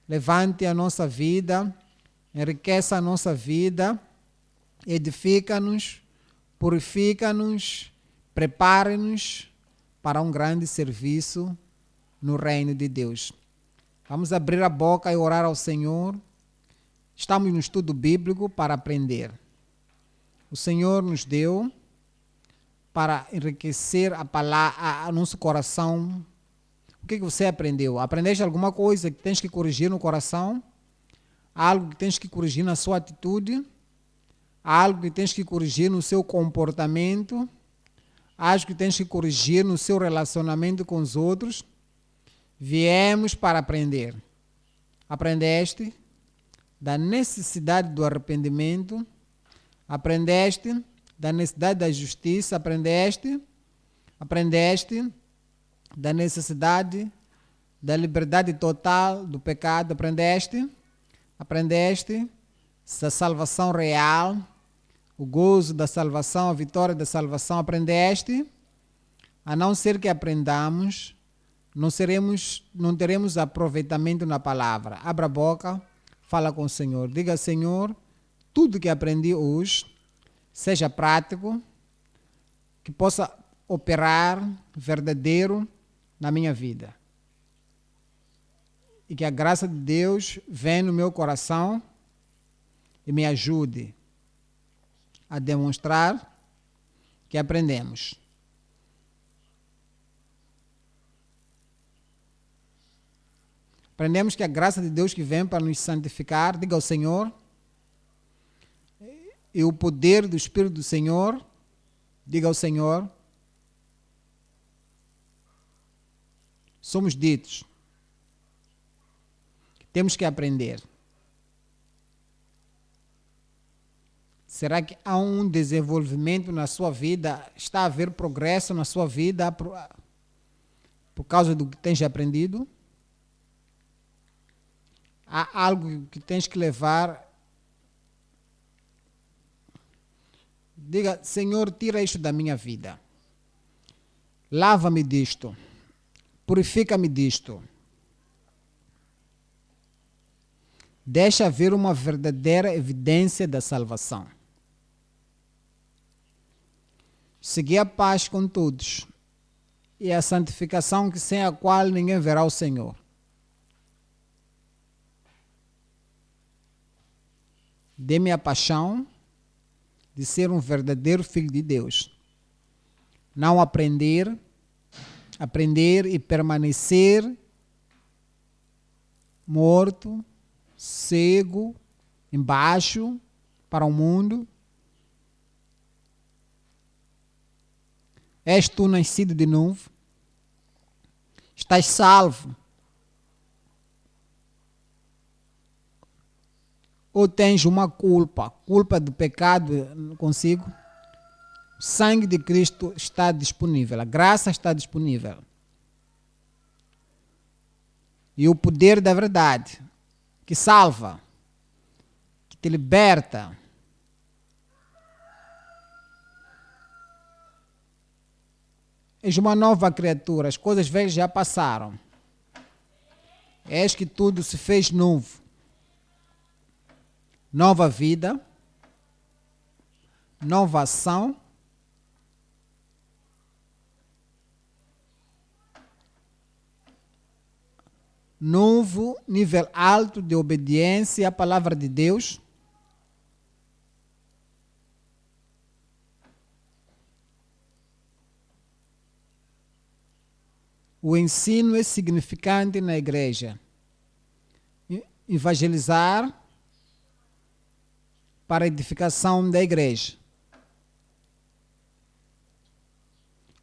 levante a nossa vida, enriqueça a nossa vida, edifica-nos, purifica-nos, prepare-nos para um grande serviço no reino de Deus. Vamos abrir a boca e orar ao Senhor. Estamos no estudo bíblico para aprender. O Senhor nos deu para enriquecer a palavra, nosso coração. O que você aprendeu? Aprendeste alguma coisa que tens que corrigir no coração? Algo que tens que corrigir na sua atitude? Algo que tens que corrigir no seu comportamento? Algo que tens que corrigir no seu relacionamento com os outros? Viemos para aprender. Aprendeste da necessidade do arrependimento, Aprendeste da necessidade da justiça, aprendeste da necessidade da liberdade total do pecado, aprendeste da salvação real, o gozo da salvação, a vitória da salvação, aprendeste. A não ser que aprendamos, não teremos aproveitamento na palavra. Abra a boca, fala com o Senhor. Diga, Senhor, tudo que aprendi hoje, seja prático, que possa operar verdadeiro na minha vida. E que a graça de Deus venha no meu coração e me ajude a demonstrar que aprendemos. Aprendemos que a graça de Deus que vem para nos santificar, diga ao Senhor, e o poder do Espírito do Senhor, diga ao Senhor, somos ditos que temos que aprender. Será que há um desenvolvimento na sua vida? Está a haver progresso na sua vida por causa do que tens aprendido? Há algo que tens que levar? Diga, Senhor, tira isto da minha vida. Lava-me disto. Purifica-me disto. Deixa haver uma verdadeira evidência da salvação. Segui a paz com todos e a santificação que sem a qual ninguém verá o Senhor. Dê-me a paixão de ser um verdadeiro filho de Deus. Não aprender e permanecer morto, cego, embaixo para o mundo. És tu nascido de novo? Estás salvo? Ou tens uma culpa do pecado consigo? O sangue de Cristo está disponível, a graça está disponível. E o poder da verdade, que salva, que te liberta. És uma nova criatura, as coisas velhas já passaram. Eis que tudo se fez novo. Nova vida, nova ação, novo nível alto de obediência à palavra de Deus. O ensino é significante na igreja. Evangelizar para a edificação da igreja.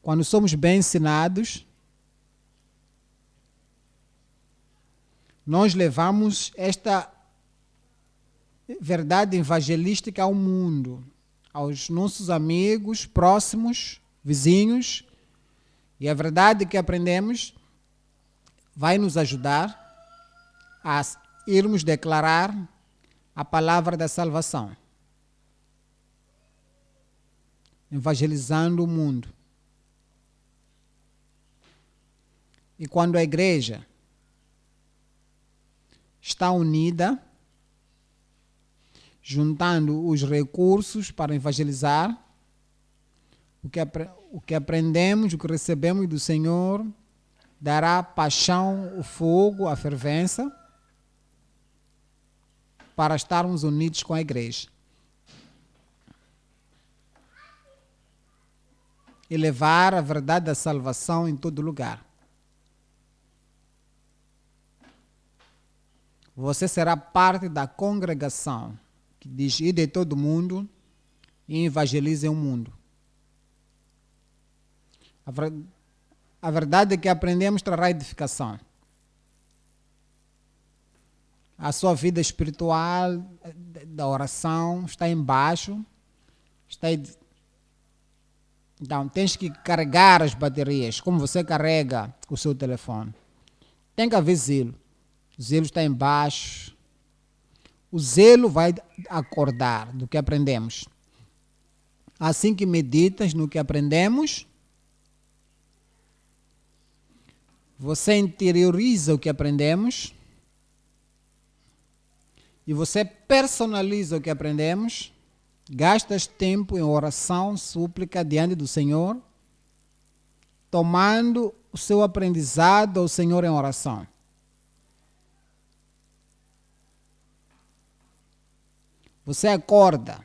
Quando somos bem ensinados, nós levamos esta verdade evangelística ao mundo, aos nossos amigos, próximos, vizinhos, e a verdade que aprendemos vai nos ajudar a irmos declarar a palavra da salvação, evangelizando o mundo. E quando a igreja está unida, juntando os recursos para evangelizar, o que aprendemos, o que recebemos do Senhor, dará paixão, o fogo, a fervência, para estarmos unidos com a igreja. E levar a verdade da salvação em todo lugar. Você será parte da congregação que diz: ide de todo mundo e evangelizem o mundo. A verdade é que aprendemos trará edificação. A sua vida espiritual da oração está embaixo, Está aí. Então, tens que carregar as baterias, como você carrega o seu telefone. Tem que haver zelo. O zelo está embaixo. O zelo vai acordar do que aprendemos. Assim que meditas no que aprendemos, você interioriza o que aprendemos e você personaliza o que aprendemos. Gastas tempo em oração, súplica diante do Senhor, tomando o seu aprendizado ao Senhor em oração. Você acorda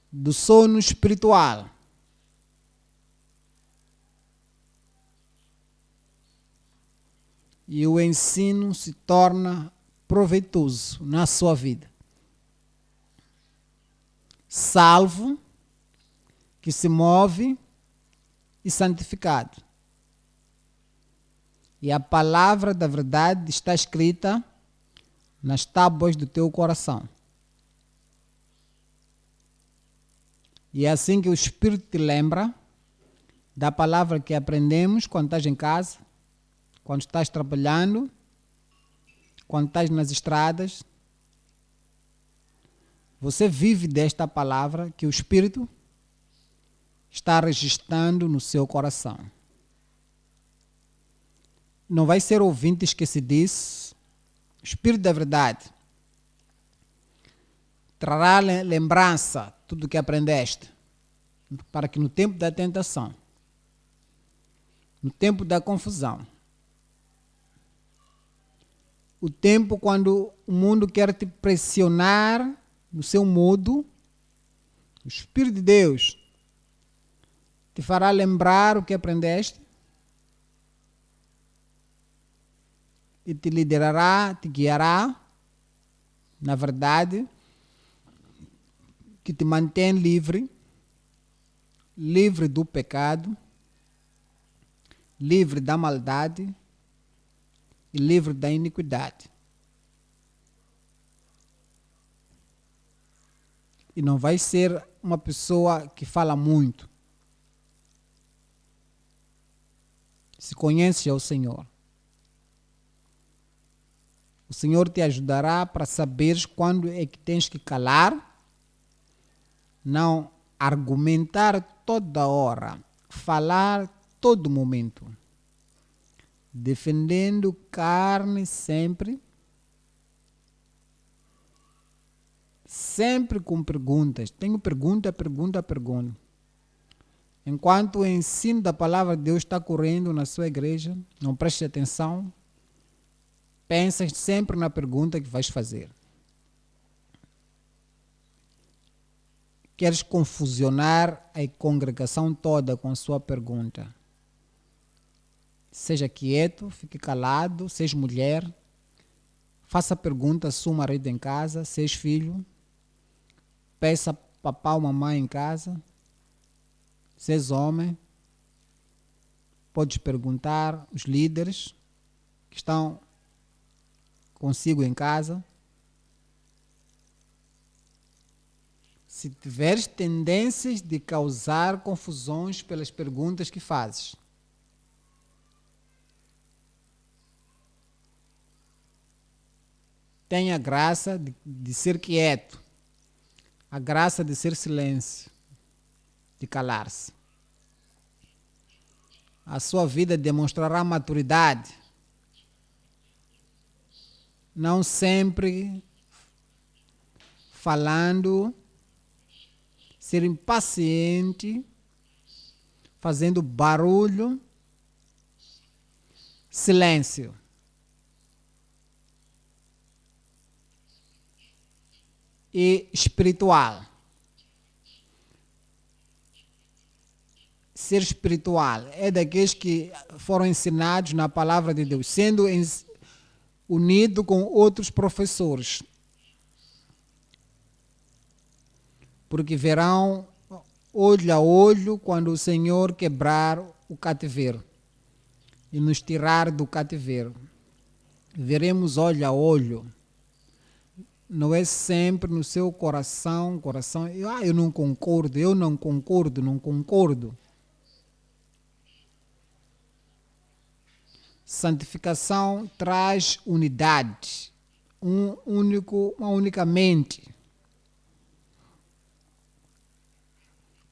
do sono espiritual. E o ensino se torna proveitoso na sua vida. Salvo, que se move e santificado. E a palavra da verdade está escrita nas tábuas do teu coração. E é assim que o Espírito te lembra da palavra que aprendemos quando estás em casa, quando estás trabalhando, quando estás nas estradas. Você vive desta palavra que o Espírito está registrando no seu coração. Não vai ser ouvinte esquecidiço. O Espírito da verdade trará lembrança tudo o que aprendeste, para que no tempo da tentação, no tempo da confusão, o tempo quando o mundo quer te pressionar no seu modo, o Espírito de Deus te fará lembrar o que aprendeste e te liderará, te guiará na verdade que te mantém livre, livre do pecado, livre da maldade e livre da iniquidade. E não vai ser uma pessoa que fala muito. Se conhece ao Senhor. O Senhor te ajudará para saberes quando é que tens que calar, não argumentar toda hora, falar todo momento, defendendo carne sempre com perguntas. Tenho pergunta. Enquanto o ensino da palavra de Deus está correndo na sua igreja, não preste atenção, pensas sempre na pergunta que vais fazer. Queres confusionar a congregação toda com a sua pergunta. Seja quieto, fique calado, se és mulher, faça pergunta se o marido em casa, se és filho, peça papá ou mamãe em casa, se és homem, podes perguntar os líderes que estão consigo em casa. Se tiveres tendências de causar confusões pelas perguntas que fazes, tenha a graça de ser quieto, a graça de ser silêncio, de calar-se. A sua vida demonstrará maturidade. Não sempre falando, ser impaciente, fazendo barulho, silêncio. E espiritual. Ser espiritual é daqueles que foram ensinados na palavra de Deus, sendo unido com outros professores. Porque verão olho a olho quando o Senhor quebrar o cativeiro e nos tirar do cativeiro. Veremos olho a olho. não é sempre no seu coração, eu não concordo. Santificação traz unidade, uma única mente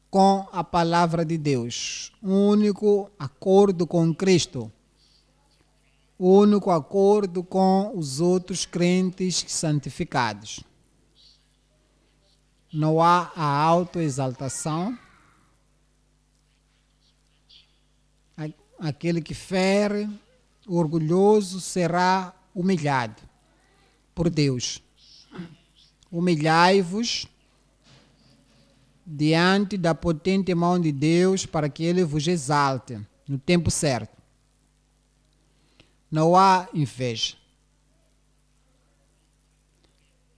com a palavra de Deus, um único acordo com Cristo, um único acordo com os outros crentes santificados. Não há a autoexaltação. Aquele que fere, o orgulhoso, será humilhado por Deus. Humilhai-vos diante da potente mão de Deus para que Ele vos exalte no tempo certo. Não há inveja.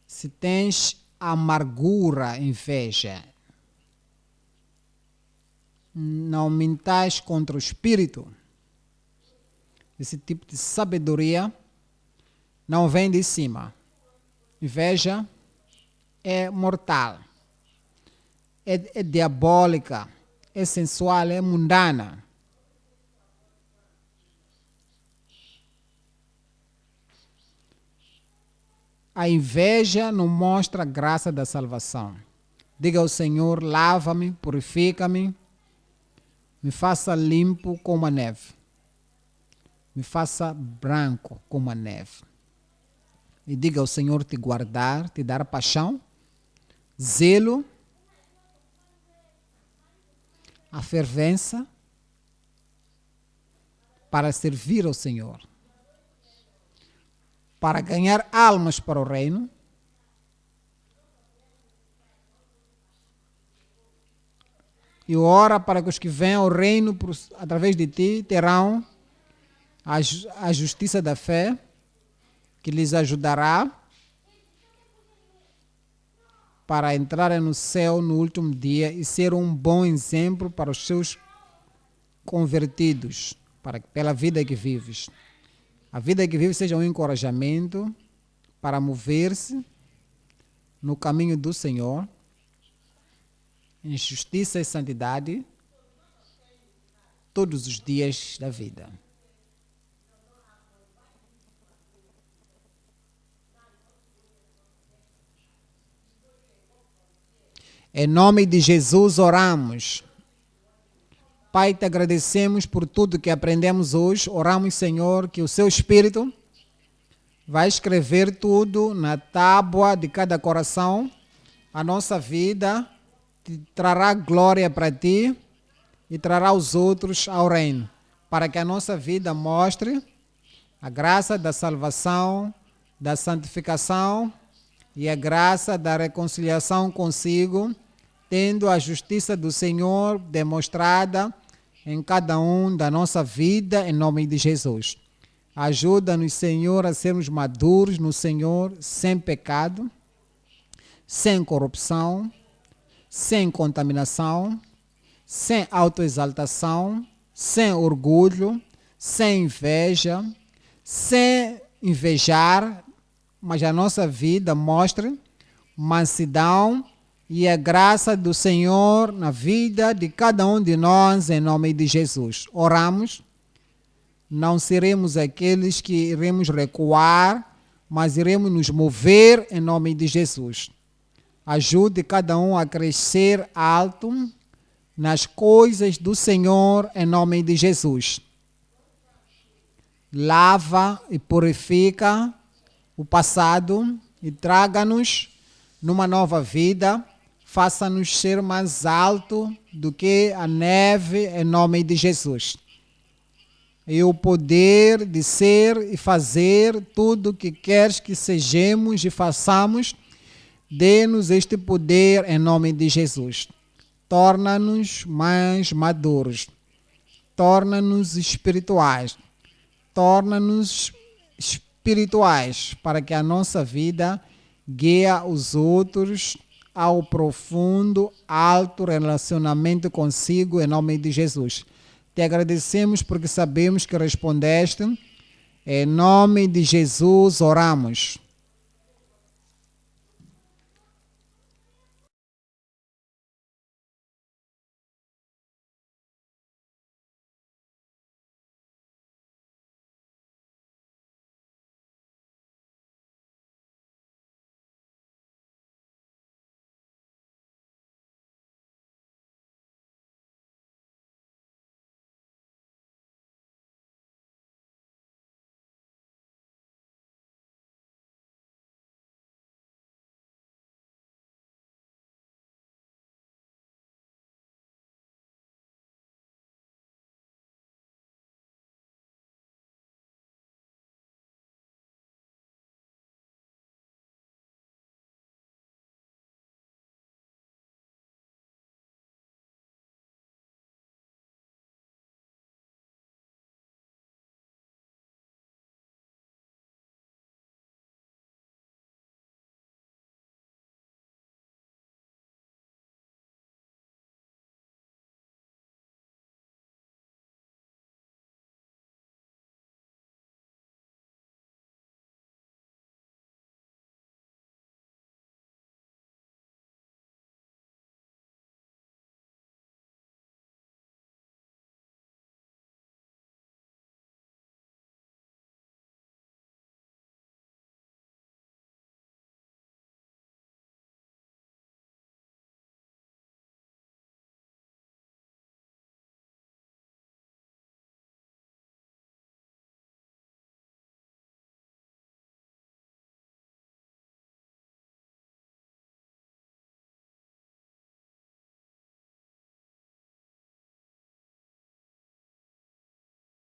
Se tens amargura, inveja, não mintais contra o Espírito. Esse tipo de sabedoria não vem de cima. Inveja é mortal, é diabólica, é sensual, é mundana. A inveja não mostra a graça da salvação. Diga ao Senhor: lava-me, purifica-me, me faça limpo como a neve, me faça branco como a neve. E diga ao Senhor te guardar, te dar paixão, zelo, a fervência para servir ao Senhor, para ganhar almas para o reino, e ora para que os que vêm ao reino através de ti terão a justiça da fé, que lhes ajudará para entrarem no céu no último dia e ser um bom exemplo para os seus convertidos, pela vida que vives. A vida que vives seja um encorajamento para mover-se no caminho do Senhor, em justiça e santidade, todos os dias da vida. Em nome de Jesus oramos. Pai, te agradecemos por tudo que aprendemos hoje. Oramos, Senhor, que o seu Espírito vai escrever tudo na tábua de cada coração. A nossa vida trará glória para ti e trará os outros ao reino, para que a nossa vida mostre a graça da salvação, da santificação e a graça da reconciliação consigo, tendo a justiça do Senhor demonstrada em cada um da nossa vida, em nome de Jesus. Ajuda-nos, Senhor, a sermos maduros no Senhor, sem pecado, sem corrupção, sem contaminação, sem autoexaltação, sem orgulho, sem inveja, sem invejar, mas a nossa vida mostre mansidão e a graça do Senhor na vida de cada um de nós, em nome de Jesus. Oramos, não seremos aqueles que iremos recuar, mas iremos nos mover em nome de Jesus. Ajude cada um a crescer alto nas coisas do Senhor, em nome de Jesus. Lava e purifica o passado e traga-nos numa nova vida. Faça-nos ser mais alto do que a neve, em nome de Jesus. E o poder de ser e fazer tudo o que queres que sejamos e façamos, dê-nos este poder em nome de Jesus. Torna-nos mais maduros. Torna-nos espirituais. Torna-nos espirituais para que a nossa vida guie os outros ao profundo, alto relacionamento consigo, em nome de Jesus. Te agradecemos porque sabemos que respondeste. Em nome de Jesus oramos.